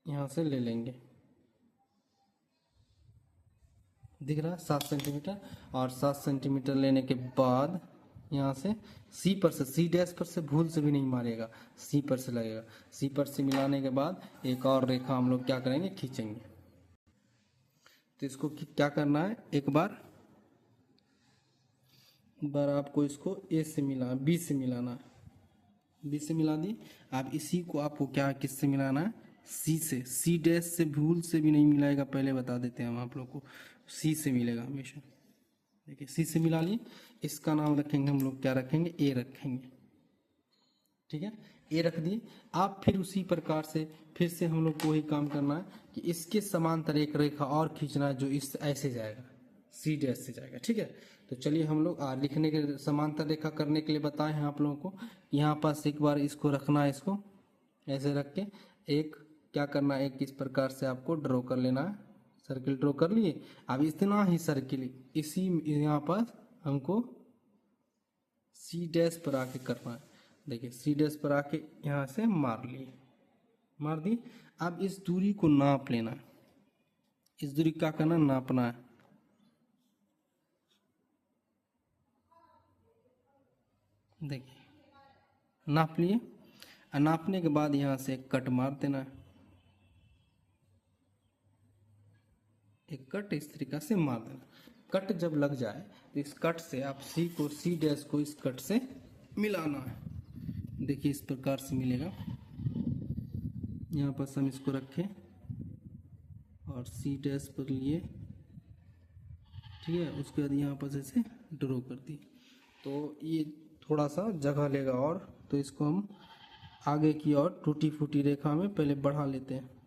यहाँ से ले लेंगे, दिख रहा है 7 सेंटीमीटर। और 7 सेंटीमीटर लेने के बाद यहाँ से सी पर से, सी डैश पर से भूल से भी नहीं मारेगा, सी पर से लगेगा। सी पर से मिलाने के बाद एक और रेखा हम लोग क्या करेंगे, खींचेंगे। तो इसको क्या करना है, एक बार आपको इसको ए से मिला, बी से मिलाना है, बी से मिला दी। अब इसी को आपको क्या किससे मिलाना है, सी से। सी डैश से भूल से भी नहीं मिलाएगा, पहले बता देते हैं हम आप लोग को, सी से मिलेगा हमेशा। देखिए सी से मिला लिए, इसका नाम रखेंगे हम लोग, क्या रखेंगे, ए रखेंगे, ठीक है। ए रख दिए। आप फिर उसी प्रकार से फिर से हम लोग को वही काम करना है कि इसके समांतर एक रेखा और खींचना है, जो इस ऐसे जाएगा, सी डैश से जाएगा, ठीक है। तो चलिए हम लोग लिखने के समांतर रेखा करने के लिए बताए हैं आप लोगों को। यहाँ पास एक बार इसको रखना है, इसको ऐसे रख के एक क्या करना है, एक इस प्रकार से आपको ड्रॉ कर लेना है। सर्किल ड्रॉ कर लिए। अब इतना ही सर्किल इसी यहाँ पर हमको सी डैश पर आके करना है। देखिए सी डैश पर आके यहाँ से मार लिए, मार दी। अब इस दूरी को नाप लेना है, इस दूरी क्या करना, नापना है। देखिए नाप लिए, और नापने के बाद यहाँ से एक कट मार देना है, एक कट इस तरीका से मार देना। कट जब लग जाए तो इस कट से आप सी को, सी डैश को इस कट से मिलाना है। देखिए इस प्रकार से मिलेगा। यहाँ पर हम इसको रखें और सी डैश पर लिए, ठीक है। उसके बाद यहाँ पर ऐसे ड्रॉ कर दी, तो ये थोड़ा सा जगह लेगा और, तो इसको हम आगे की ओर टूटी फूटी रेखा में पहले बढ़ा लेते हैं।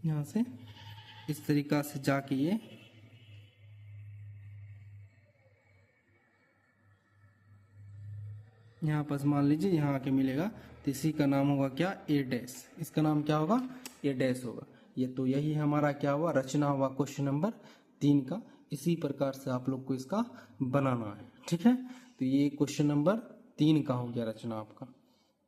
यहाँ से इस तरीका से जाके ये यहाँ पर मान लीजिए यहाँ आके मिलेगा, तो इसी का नाम होगा क्या, ए डैश। इसका नाम क्या होगा, ए डैश होगा। ये तो यही हमारा क्या हुआ, रचना हुआ क्वेश्चन नंबर 3 का। इसी प्रकार से आप लोग को इसका बनाना है, ठीक है। तो ये क्वेश्चन नंबर 3 का हो गया रचना आपका।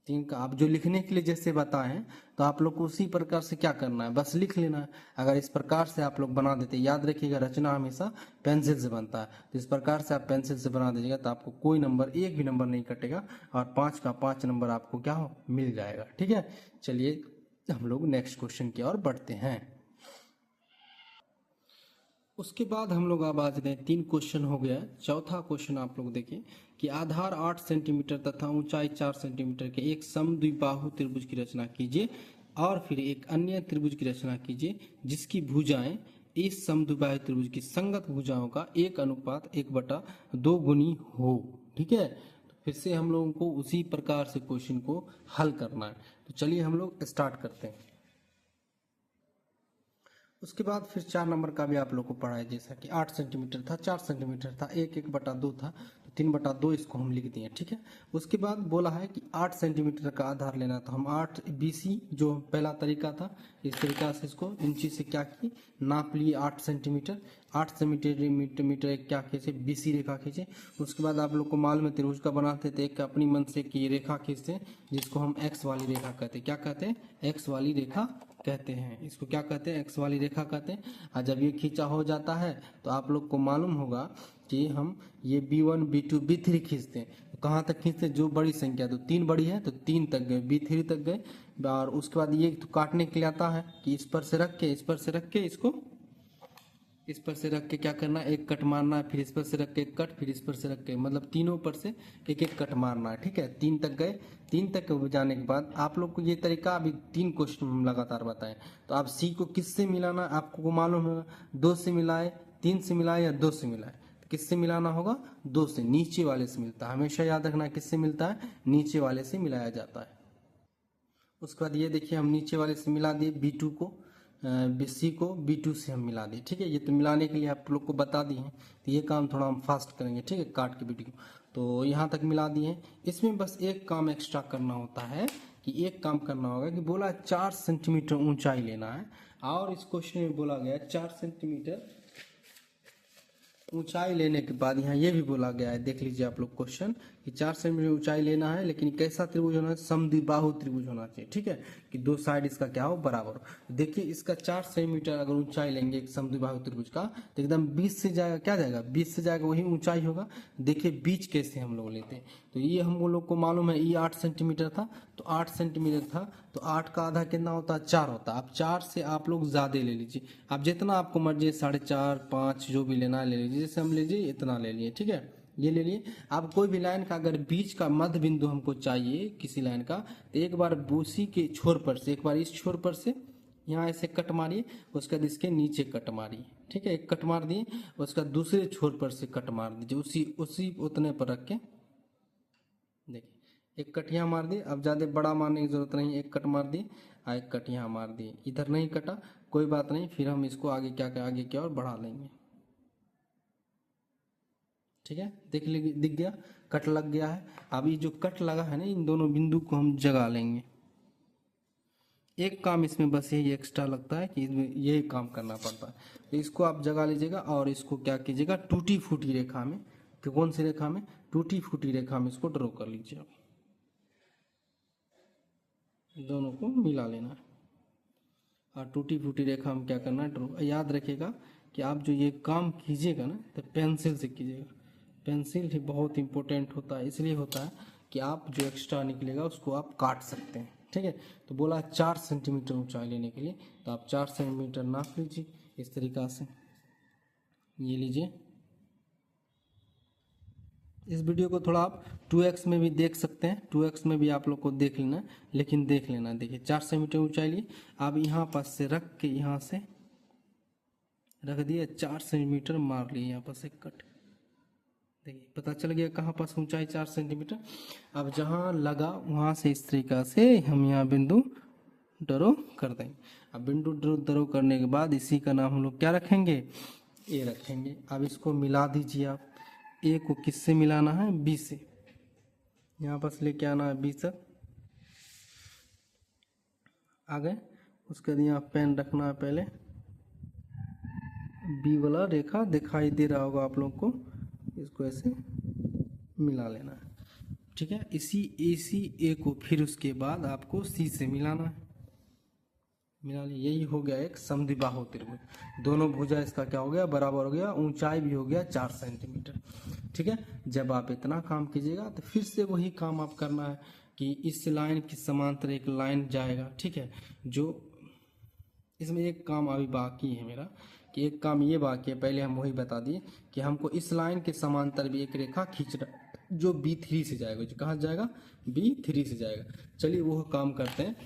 3 का आप जो लिखने के लिए जैसे बताए हैं, तो आप लोग को उसी प्रकार से क्या करना है, बस लिख लेना है। अगर इस प्रकार से आप लोग बना देते, याद रखिएगा रचना हमेशा पेंसिल से बनता है, तो इस प्रकार से आप पेंसिल से बना दीजिएगा तो आपको कोई नंबर, एक भी नंबर नहीं कटेगा, और 5 का 5 नंबर आपको क्या हो, मिल जाएगा, ठीक है। चलिए हम लोग नेक्स्ट क्वेश्चन की ओर बढ़ते हैं। उसके बाद हम लोग अब आज दें, 3 क्वेश्चन हो गया है। चौथा क्वेश्चन आप लोग देखिए कि आधार 8 सेंटीमीटर तथा ऊंचाई 4 सेंटीमीटर के एक समद्विबाहु त्रिभुज की रचना कीजिए, और फिर एक अन्य त्रिभुज की रचना कीजिए जिसकी भुजाएं इस समद्विबाहु त्रिभुज की संगत भुजाओं का 1:1/2 गुनी हो, ठीक है। तो फिर से हम लोगों को उसी प्रकार से क्वेश्चन को हल करना है। तो चलिए हम लोग स्टार्ट करते हैं। उसके बाद फिर 4 नंबर का भी आप लोग को पढ़ा है, जैसा कि 8 सेंटीमीटर था, 4 सेंटीमीटर था, 1/2 था, तो 3/2 इसको हम लिख दिए, ठीक है। उसके बाद बोला है कि 8 सेंटीमीटर का आधार लेना, तो हम 8 BC जो पहला तरीका था, इस तरीका से इसको इंची से क्या की नाप लिए 8 सेंटीमीटर। 8 सेंटीमीटर एक क्या खींचे, BC रेखा खींचे। उसके बाद आप लोग को मालूम है त्रिभुज का बनाते थे, एक अपनी मन से की रेखा खींचते जिसको हम X वाली रेखा कहते हैं। क्या कहते हैं? X वाली रेखा कहते हैं। इसको क्या कहते हैं? एक्स वाली रेखा कहते हैं। और जब ये खींचा हो जाता है तो आप लोग को मालूम होगा कि हम ये B1 B2 B3 खींचते हैं। तो कहाँ तक खींचते हैं? जो बड़ी संख्या, तो 3 बड़ी है तो 3 तक गए, B3 तक गए। और उसके बाद ये तो काटने के लिए आता है कि इस पर से रख के इसको इस पर से रख के क्या करना है, एक कट मारना है, फिर इस पर से रख के एक कट, फिर इस पर से रख के, मतलब तीनों पर से एक एक कट मारना है, ठीक है। 3 तक गए। 3 तक जाने के बाद आप लोग को ये तरीका अभी 3 क्वेश्चन हम लगातार बताएं। तो आप सी को किससे मिलाना आपको मालूम होगा, 2 से मिलाए, 3 से मिलाए या 2 से मिलाए। तो किससे मिलाना होगा? 2 से, नीचे वाले से मिलता है। हमेशा याद रखना किससे मिलता है, नीचे वाले से मिलाया जाता है। उसके बाद ये देखिए हम नीचे वाले से मिला दिए B2 को, BC को B2 से हम मिला दिए, ठीक है। ये तो मिलाने के लिए आप लोग को बता दिए हैं, तो ये काम थोड़ा हम फास्ट करेंगे, ठीक है, काट के वीडियो। तो यहाँ तक मिला दिए हैं। इसमें बस एक काम एक्स्ट्रा करना होता है कि एक काम करना होगा कि बोला 4 सेंटीमीटर ऊंचाई लेना है, और इस क्वेश्चन में बोला गया 4 सेंटीमीटर ऊंचाई लेने के बाद यहाँ ये भी बोला गया है, देख लीजिए आप लोग क्वेश्चन, कि 4 सेंटीमीटर ऊंचाई लेना है, लेकिन कैसा त्रिभुज होना है? समद्विबाहु त्रिभुज होना चाहिए, ठीक है, कि 2 साइड इसका क्या हो, बराबर हो। देखिए इसका 4 सेंटीमीटर अगर ऊंचाई लेंगे एक समद्विबाहु त्रिभुज का, तो एकदम 20 से जाएगा, क्या जाएगा? 20 से जाएगा, वही ऊंचाई होगा। देखिए बीच कैसे हम लोग लेते हैं, तो ये हम लोग को मालूम है, ये 8 सेंटीमीटर था, तो 8 सेंटीमीटर था, तो 8 का आधा कितना होता है? 4 होता है। अब 4 से आप लोग ज्यादा ले लीजिए, आप जितना आपको मर्जी 4.5 5 जो भी लेना है ले लीजिए। जैसे हम लीजिए इतना ले लिए, ठीक है, ये ले लिए। आप कोई भी लाइन का अगर बीच का मध्य बिंदु हमको चाहिए किसी लाइन का, तो एक बार बूसी के छोर पर से, एक बार इस छोर पर से यहाँ ऐसे कट मारिए, उसके बाद इसके नीचे कट मारिए, ठीक है, एक कट मार दिए, उसके बाद दूसरे छोर पर से कट मार दीजिए, उसी उसी उतने पर रख के देखिए एक कट यहाँ मार दिए। अब ज़्यादा बड़ा मारने की जरूरत नहीं, एक कट मार दिए और एक कट यहाँ मार दिए। इधर नहीं कटा, कोई बात नहीं, फिर हम इसको आगे क्या और बढ़ा लेंगे, ठीक है। देख लीजिए दिख गया, कट लग गया है। अब ये जो कट लगा है ना, इन दोनों बिंदु को हम जगा लेंगे। एक काम इसमें बस यही एक्स्ट्रा लगता है कि इसमें यही काम करना पड़ता है, तो इसको आप जगा लीजिएगा और इसको क्या कीजिएगा, टूटी फूटी रेखा में, कि कौन सी रेखा में? टूटी फूटी रेखा में इसको ड्रॉ कर लीजिए। आप दोनों को मिला लेना है और टूटी फूटी रेखा में क्या करना है, ड्रॉ। याद रखिएगा कि आप जो ये काम कीजिएगा ना, तो पेंसिल से कीजिएगा। पेंसिल ही बहुत इंपॉर्टेंट होता है, इसलिए होता है कि आप जो एक्स्ट्रा निकलेगा उसको आप काट सकते हैं, ठीक है। तो बोला 4 सेंटीमीटर ऊंचाई लेने के लिए, तो आप 4 सेंटीमीटर नाप लीजिए इस तरीका से, ये लीजिए। इस वीडियो को थोड़ा आप 2x में भी देख सकते हैं, 2x में भी आप लोग को देख लेना, लेकिन देख लेना। देखिए 4 सेंटीमीटर ऊंचाई लिए, आप यहाँ पास से रख के यहाँ से रख दिए, 4 सेंटीमीटर मार लिए यहाँ पर से कट। देखिए पता चल गया कहाँ पास ऊंचाई 4 सेंटीमीटर। अब जहाँ लगा वहाँ से इस तरीका से हम यहाँ बिंदु ड्रॉ कर देंगे। अब बिंदु ड्रॉ करने के बाद इसी का नाम हम लोग क्या रखेंगे, ए रखेंगे। अब इसको मिला दीजिए आप, ए को किससे मिलाना है? बी से। यहाँ पास लेके आना है बी तक, आ गए। उसके बाद यहाँ पेन रखना है, पहले बी वाला रेखा दिखाई दे रहा होगा आप लोग को, इसको ऐसे मिला लेना है, ठीक है। इसी ए को फिर उसके बाद आपको सी से मिलाना है, मिला लिया। यही हो गया एक समद्विबाहु त्रिभुज। दोनों भुजा इसका क्या हो गया, बराबर हो गया, ऊंचाई भी हो गया 4 सेंटीमीटर, ठीक है। जब आप इतना काम कीजिएगा तो फिर से वही काम आप करना है कि इस लाइन की समांतर एक लाइन जाएगा, ठीक है। जो इसमें एक काम अभी बाकी है मेरा, कि एक काम ये बाकी है, पहले हम वही बता दिए कि हमको इस लाइन के समांतर भी एक रेखा खींचना, जो B3 से जाएगा, जो कहाँ जाएगा, B3 से जाएगा। चलिए वो काम करते हैं,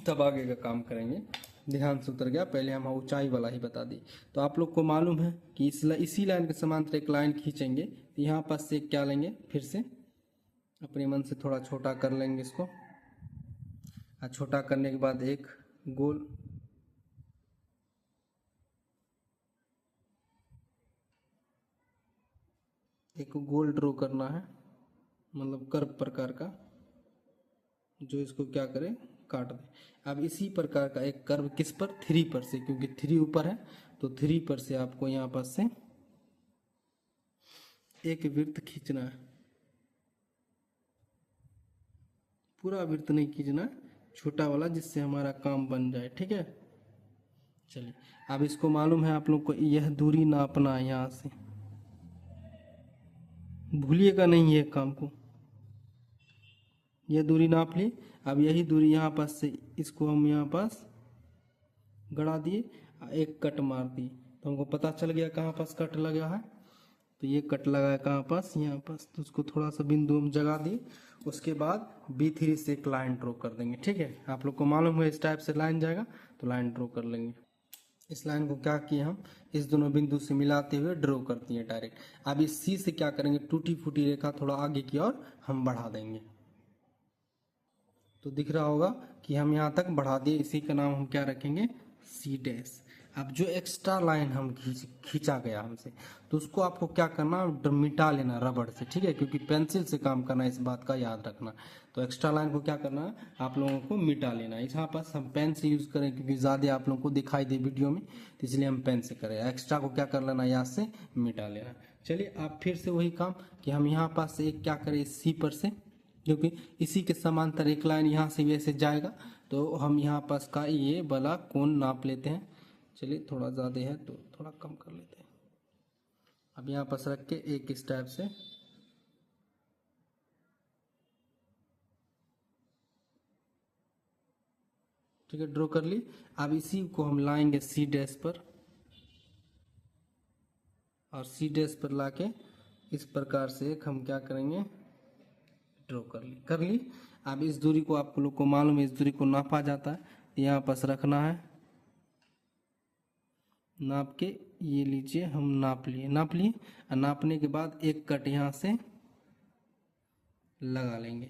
तब आगे का काम करेंगे। ध्यान से उतर गया, पहले हम ऊंचाई वाला ही बता दी। तो आप लोग को मालूम है कि इसी लाइन के समांतर एक लाइन खींचेंगे, तो यहाँ पास से क्या लेंगे, फिर से अपने मन से थोड़ा छोटा कर लेंगे इसको, और छोटा करने के बाद एक गोल एक गोल ड्रॉ करना है, मतलब कर्व प्रकार का, जो इसको क्या करे, काट दे। अब इसी प्रकार का एक कर्व किस पर, 3 पर से, क्योंकि 3 ऊपर है तो 3 पर से आपको यहाँ पर से एक वृत्त खींचना है। पूरा वृत्त नहीं खींचना, छोटा वाला, जिससे हमारा काम बन जाए। ठीक है, चलिए अब इसको मालूम है आप लोग को, यह दूरी नापना है यहाँ से, भूलिएगा नहीं ये काम को। यह दूरी नाप ली। अब यही दूरी यहाँ पास से इसको हम यहाँ पास गड़ा दिए, एक कट मार दिए, तो हमको पता चल गया कहाँ पास कट लगा है। तो ये कट लगा है कहाँ पास, यहाँ पास। तो उसको थोड़ा सा बिंदु हम जगा दिए। उसके बाद B3 से एक लाइन ड्रॉ कर देंगे। ठीक है, आप लोग को मालूम है इस टाइप से लाइन जाएगा, तो लाइन ड्रॉ कर लेंगे। इस लाइन को क्या किए हम, इस दोनों बिंदु से मिलाते हुए ड्रॉ करती है डायरेक्ट। अब इस C से क्या करेंगे, टूटी फूटी रेखा थोड़ा आगे की ओर हम बढ़ा देंगे। तो दिख रहा होगा कि हम यहाँ तक बढ़ा दिए, इसी का नाम हम क्या रखेंगे, C'। अब जो एक्स्ट्रा लाइन हम खींचा गया हमसे, तो उसको आपको क्या करना, मिटा लेना रबड़ से। ठीक है, क्योंकि पेंसिल से काम करना, इस बात का याद रखना। तो एक्स्ट्रा लाइन को क्या करना है, आप लोगों को मिटा लेना है। यहाँ पास हम पेन से यूज़ करें, क्योंकि ज़्यादा आप लोगों को दिखाई दे वीडियो में, तो इसलिए हम पेन से करें। एक्स्ट्रा को क्या कर लेना, यहाँ से मिटा लेना। चलिए आप फिर से वही काम कि हम यहाँ पास से एक क्या करें, C पर से, क्योंकि इसी के समांतर एक लाइन यहाँ से भी ऐसे जाएगा, तो हम यहाँ पास का ये वाला कोण नाप लेते हैं। चलिए थोड़ा ज़्यादा है तो थोड़ा कम कर लेते हैं। अब यहाँ पास रख के एक इस टाइप से, ठीक है, ड्रॉ कर ली। अब इसी को हम लाएंगे C' पर, और C' पर लाके इस प्रकार से एक हम क्या करेंगे, ड्रॉ कर ली। अब इस दूरी को आप लोग को मालूम है, इस दूरी को नापा जाता है, यहाँ पास रखना है, नाप के ये लीजिए, हम नाप लिए। और नापने के बाद एक कट यहाँ से लगा लेंगे।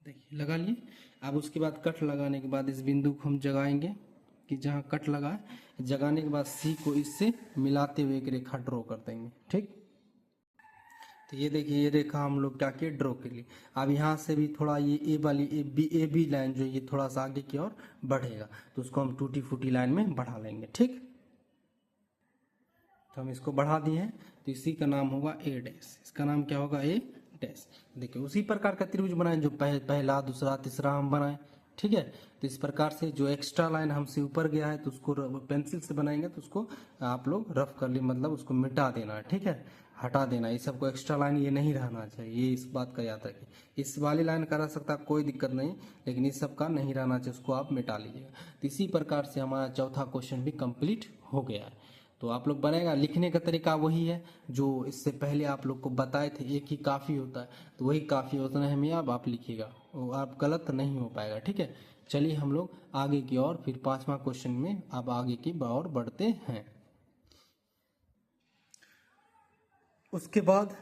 देखिए लगा लिए। अब उसके बाद कट लगाने के बाद इस बिंदु को हम जगाएंगे, कि जहाँ कट लगा है, जगाने के बाद C को इससे मिलाते हुए एक रेखा ड्रॉ कर देंगे। ठीक, तो ये देखिए, ये रेखा हम लोग क्या किए, ड्रॉ के लिए। अब यहाँ से भी थोड़ा ये ए बी लाइन जो ये थोड़ा सा आगे की ओर बढ़ेगा, तो उसको हम टूटी फूटी लाइन में बढ़ा लेंगे। ठीक, तो हम इसको बढ़ा दिए हैं, तो इसी का नाम होगा A'। इसका नाम क्या होगा, A'। देखिए उसी प्रकार का त्रिभुज बनाए जो पहला दूसरा तीसरा हम बनाए। ठीक है, तो इस प्रकार से जो एक्स्ट्रा लाइन हमसे ऊपर गया है, तो उसको पेंसिल से बनाएंगे, तो उसको आप लोग रफ कर लिए, मतलब उसको मिटा देना है। ठीक है, हटा देना, ये सबको एक्स्ट्रा लाइन ये नहीं रहना चाहिए, ये इस बात का याद रखिए। इस वाली लाइन का रह सकता है, कोई दिक्कत नहीं, लेकिन इस सब का नहीं रहना चाहिए, उसको आप मिटा लीजिएगा। तो इसी प्रकार से हमारा चौथा क्वेश्चन भी कंप्लीट हो गया है। तो आप लोग बनेगा, लिखने का तरीका वही है जो इससे पहले आप लोग को बताए थे, एक ही काफ़ी होता है, तो वही काफ़ी होता है हमें। अब आप लिखिएगा, वो आप गलत नहीं हो पाएगा। ठीक है, चलिए हम लोग आगे की ओर, फिर 5वां क्वेश्चन में अब आगे की ओर बढ़ते हैं। उसके बाद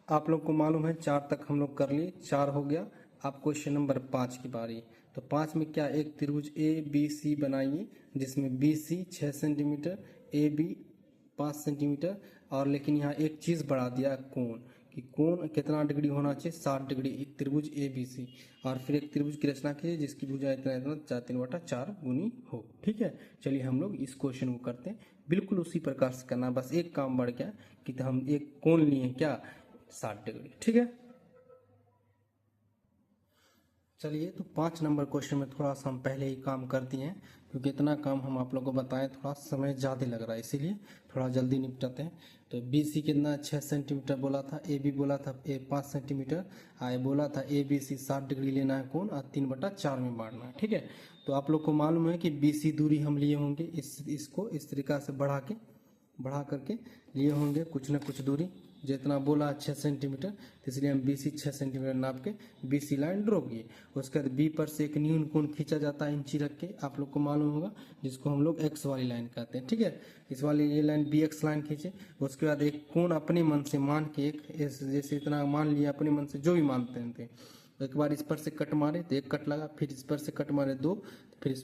आप लोग को मालूम है 4 तक हम लोग कर लिए, 4 हो गया। अब क्वेश्चन नंबर 5 की बारी। तो 5 में क्या, एक त्रिभुज ABC बनाइए, जिसमें BC 6 सेंटीमीटर, AB 5 सेंटीमीटर, और लेकिन यहाँ एक चीज़ बढ़ा दिया, कोण, कि कोण कितना डिग्री होना चाहिए, 60 डिग्री। एक त्रिभुज ABC, और फिर एक त्रिभुज की रचना कीजिए जिसकी भुजा इतना इतना 4 गुनी हो। ठीक है, चलिए हम लोग इस क्वेश्चन को करते हैं। बिल्कुल उसी प्रकार से करना, बस एक काम बढ़ गया कि तो हम एक कोण लिए क्या, 60 डिग्री। ठीक है, चलिए तो 5 नंबर क्वेश्चन में थोड़ा सा हम पहले ही काम कर दिए हैं, क्योंकि इतना काम हम आप लोगों को बताएं, थोड़ा समय ज़्यादा लग रहा है, इसीलिए थोड़ा जल्दी निपटाते हैं। तो BC कितना, 6 सेंटीमीटर बोला था, AB बोला था 5 सेंटीमीटर, आई बोला था ABC 60 डिग्री लेना है कोण, और 3/4 में बांटना है। ठीक है, तो आप लोग को मालूम है कि BC दूरी हम लिए होंगे, इसको इस तरीका से बढ़ा करके लिए होंगे कुछ न कुछ दूरी, जितना बोला 6 सेंटीमीटर, तो इसलिए हम BC 6 सेंटीमीटर नाप के BC लाइन ड्रॉ किए। उसके बाद B पर से एक न्यून कोण खींचा जाता है इंची रख के, आप लोग को मालूम होगा, जिसको हम लोग X वाली लाइन कहते हैं। ठीक है, इस वाली ये लाइन BX लाइन खींचे। उसके बाद एक कोण अपने मन से मान के, एक जैसे इतना मान लिया अपने मन से, जो भी मानते हैं। एक बार इस पर से कट मारे तो एक कट लगा, फिर इस पर से कट मारे 2, फिर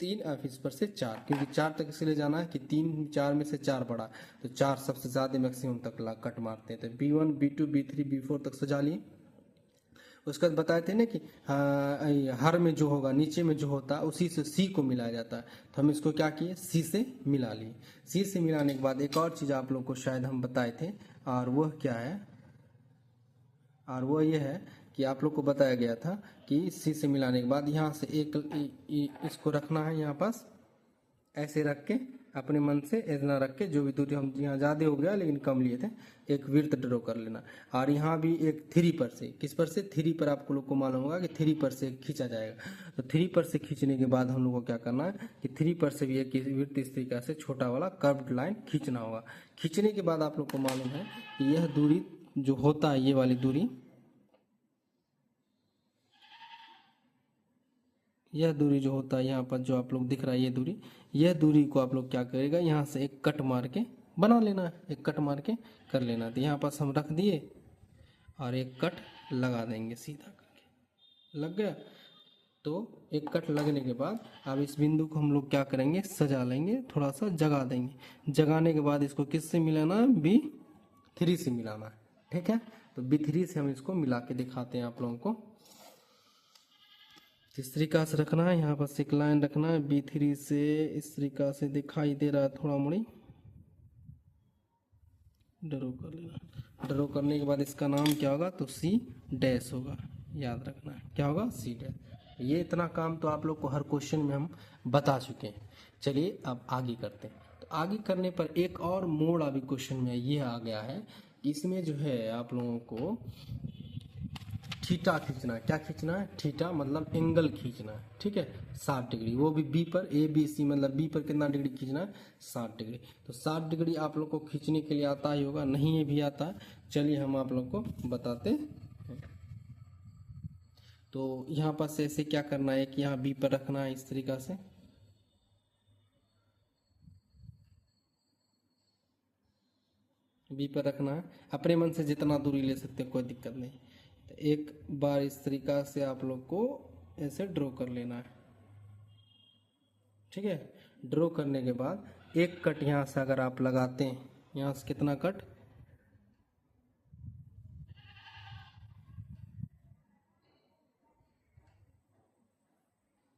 3 अब इस पर से 4, क्योंकि 4 तक इसलिए जाना है कि 3 4 में से 4 बड़ा, तो 4 सबसे ज़्यादा मैक्सिमम तक कट मारते हैं। तो B1 B2 B3 B4 तक सजा लिए। उसके बाद बताए थे ना कि हर में जो होगा, नीचे में जो होता है उसी से C को मिलाया जाता है। तो हम इसको क्या किए, C से मिला लिए। C से मिलाने के बाद एक और चीज़ आप लोग को शायद हम बताए थे, और वह क्या है, और वो ये है कि आप लोग को बताया गया था कि C से मिलाने के बाद यहाँ से इसको रखना है, यहाँ पास ऐसे रख के अपने मन से इतना रख के, जो भी दूरी हम यहाँ ज़्यादा हो गया लेकिन कम लिए थे, एक वृत्त ड्रॉ कर लेना। और यहाँ भी एक 3 पर से, किस पर से, 3 पर आपको लोग को मालूम होगा कि 3 पर से खींचा जाएगा। तो 3 पर से खींचने के बाद हम लोग को क्या करना है कि 3 पर से भी एक वृत्त इस तरीका से छोटा वाला कर्व्ड लाइन खींचना होगा। खींचने के बाद आप लोग को मालूम है कि यह दूरी जो होता है, ये वाली दूरी, यह दूरी जो होता है यहाँ पर जो आप लोग दिख रहा है, ये दूरी, यह दूरी को आप लोग क्या करेगा, यहाँ से एक कट मार के बना लेना है, एक कट मार के कर लेना। तो यहाँ पास हम रख दिए और एक कट लगा देंगे सीधा करके, लग गया। तो एक कट लगने के बाद अब इस बिंदु को हम लोग क्या करेंगे, सजा लेंगे, थोड़ा सा जगा देंगे। जगाने के बाद इसको किससे मिलाना है, B3 से मिलाना है, ठीक है। तो B3 से हम इसको मिला के दिखाते हैं आप लोगों को। इस तरीका से रखना है, यहाँ पर एक लाइन रखना है B3 से, इस तरीका से दिखाई दे रहा है, थोड़ा मुड़ी ड्रॉ कर लेना। ड्रॉ करने के बाद इसका नाम क्या होगा, तो C डैश होगा, याद रखना है क्या होगा, C डैश। ये इतना काम तो आप लोग को हर क्वेश्चन में हम बता चुके हैं। चलिए अब आगे करते हैं। तो आगे करने पर एक और मोड़ अभी क्वेश्चन में ये आ गया है कि इसमें जो है आप लोगों को थीटा खींचना है। क्या खींचना है, थीटा मतलब एंगल खींचना है, ठीक है, 60 डिग्री, वो भी बी पर, ABC मतलब बी पर कितना डिग्री खींचना है, 60 डिग्री। तो 60 डिग्री आप लोग को खींचने के लिए आता ही होगा, नहीं ये भी आता है, चलिए हम आप लोग को बताते हैं। तो यहाँ पर से ऐसे क्या करना है कि यहाँ बी पर रखना है इस तरीका से, बी पर रखना है, अपने मन से जितना दूरी ले सकते हैं, कोई दिक्कत नहीं। तो एक बार इस तरीका से आप लोग को ऐसे ड्रॉ कर लेना है, ठीक है। ड्रॉ करने के बाद एक कट यहाँ से अगर आप लगाते हैं, यहाँ से कितना कट,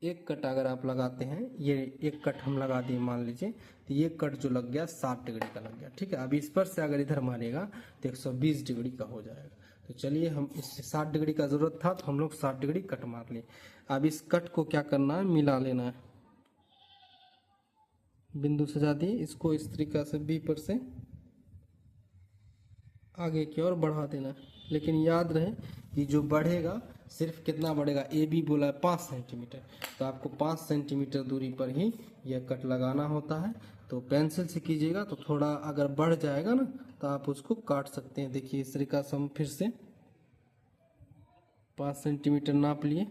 एक कट अगर आप लगाते हैं, ये एक कट हम लगा दिए मान लीजिए, तो ये कट जो लग गया 60 डिग्री का लग गया, ठीक है। अब इस पर से अगर इधर मारेगा तो 120 डिग्री का हो जाएगा। तो चलिए हम इस 60 डिग्री का ज़रूरत था तो हम लोग 60 डिग्री कट मार लिए। अब इस कट को क्या करना है, मिला लेना है, बिंदु सजा दिए, इसको इस तरीका से बी पर से आगे की ओर बढ़ा देना। लेकिन याद रहे कि जो बढ़ेगा सिर्फ कितना बढ़ेगा, ए बी बोला है 5 सेंटीमीटर, तो आपको 5 सेंटीमीटर दूरी पर ही यह कट लगाना होता है। तो पेंसिल से कीजिएगा तो थोड़ा अगर बढ़ जाएगा ना तो आप उसको काट सकते हैं। देखिए इस तरीका से हम फिर से 5 सेंटीमीटर नाप लिए,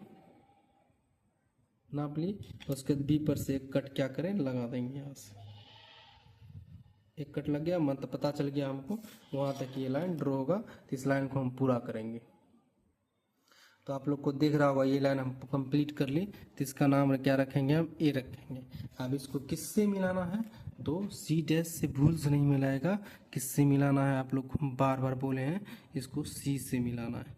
उसके बाद बी पर से एक कट क्या करें, लगा देंगे। यहाँ से एक कट लग गया, मतलब पता चल गया हमको वहाँ तक ये लाइन ड्रॉ होगा, तो इस लाइन को हम पूरा करेंगे। तो आप लोग को दिख रहा होगा ये लाइन हम कंप्लीट कर ली, तो इसका नाम क्या रखेंगे, हम ए रखेंगे। अब इसको किससे मिलाना है, तो C डैश से भूल से नहीं मिलाएगा, किससे मिलाना है, आप लोग बार बार बोले हैं, इसको C से मिलाना है,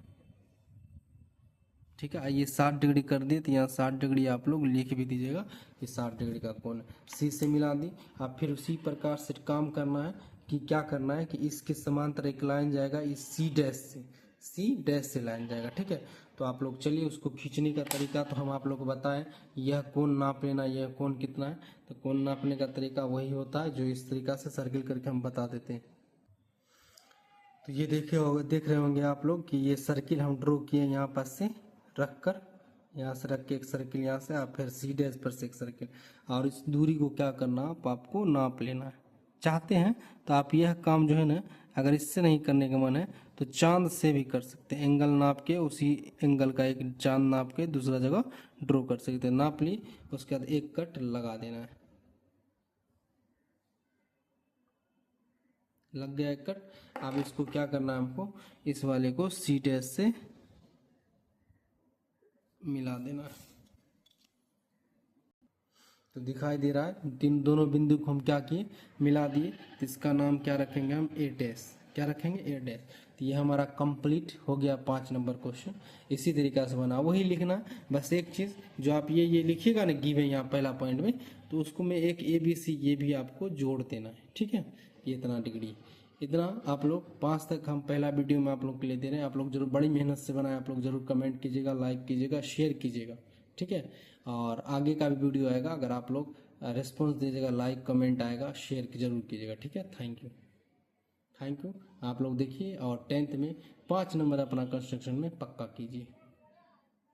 ठीक है। आइए 60 डिग्री कर दिए, तो यहाँ 60 डिग्री आप लोग लिख भी दीजिएगा कि 60 डिग्री का कोण C से मिला दी। अब फिर उसी प्रकार से काम करना है कि क्या करना है कि इसके समांतर एक लाइन जाएगा इस C डैश से लाइन जाएगा, ठीक है। तो आप लोग चलिए उसको खींचने का तरीका तो हम आप लोग को बताएं, यह कोण नाप लेना, यह कोण कितना है। तो कोण नापने का तरीका वही होता है जो इस तरीका से सर्किल करके हम बता देते हैं। तो ये देख रहे होंगे आप लोग कि ये सर्किल हम ड्रॉ किए, यहाँ पास से रख कर, यहाँ से रख के एक सर्किल, यहाँ से आप फिर C डैश पर से एक सर्किल, और इस दूरी को क्या करना, आपको नाप लेना है। चाहते हैं तो आप यह काम जो है ना, अगर इससे नहीं करने का मन है तो चांद से भी कर सकते हैं, एंगल नाप के, उसी एंगल का एक चांद नाप के दूसरा जगह ड्रॉ कर सकते हैं। नाप ली, उसके बाद एक कट लगा देना है, लग गया एक कट। अब इसको क्या करना है, हमको इस वाले को C डैश से मिला देना है। तो दिखाई दे रहा है, दोनों बिंदु को हम क्या किए, मिला दिए। तो इसका नाम क्या रखेंगे हम, ए डैश। क्या रखेंगे, ए डैश। तो ये हमारा कंप्लीट हो गया 5 नंबर क्वेश्चन। इसी तरीका से बना, वही लिखना। बस एक चीज़ जो आप ये लिखिएगा ना गिवन यहाँ पहला पॉइंट में, तो उसको में एक ABC ये भी आपको जोड़ देना है, ठीक है। ये इतना डिग्री, इतना आप लोग 5 तक हम पहला वीडियो में आप लोग के लिए दे रहे हैं। आप लोग जरूर बड़ी मेहनत से बनाए, आप लोग जरूर कमेंट कीजिएगा, लाइक कीजिएगा, शेयर कीजिएगा, ठीक है। और आगे का भी वीडियो आएगा, अगर आप लोग रिस्पॉन्स दीजिएगा, लाइक कमेंट आएगा, शेयर जरूर कीजिएगा, ठीक है। Thank you, thank you. आप लोग देखिए और 10th में 5 नंबर अपना कंस्ट्रक्शन में पक्का कीजिए।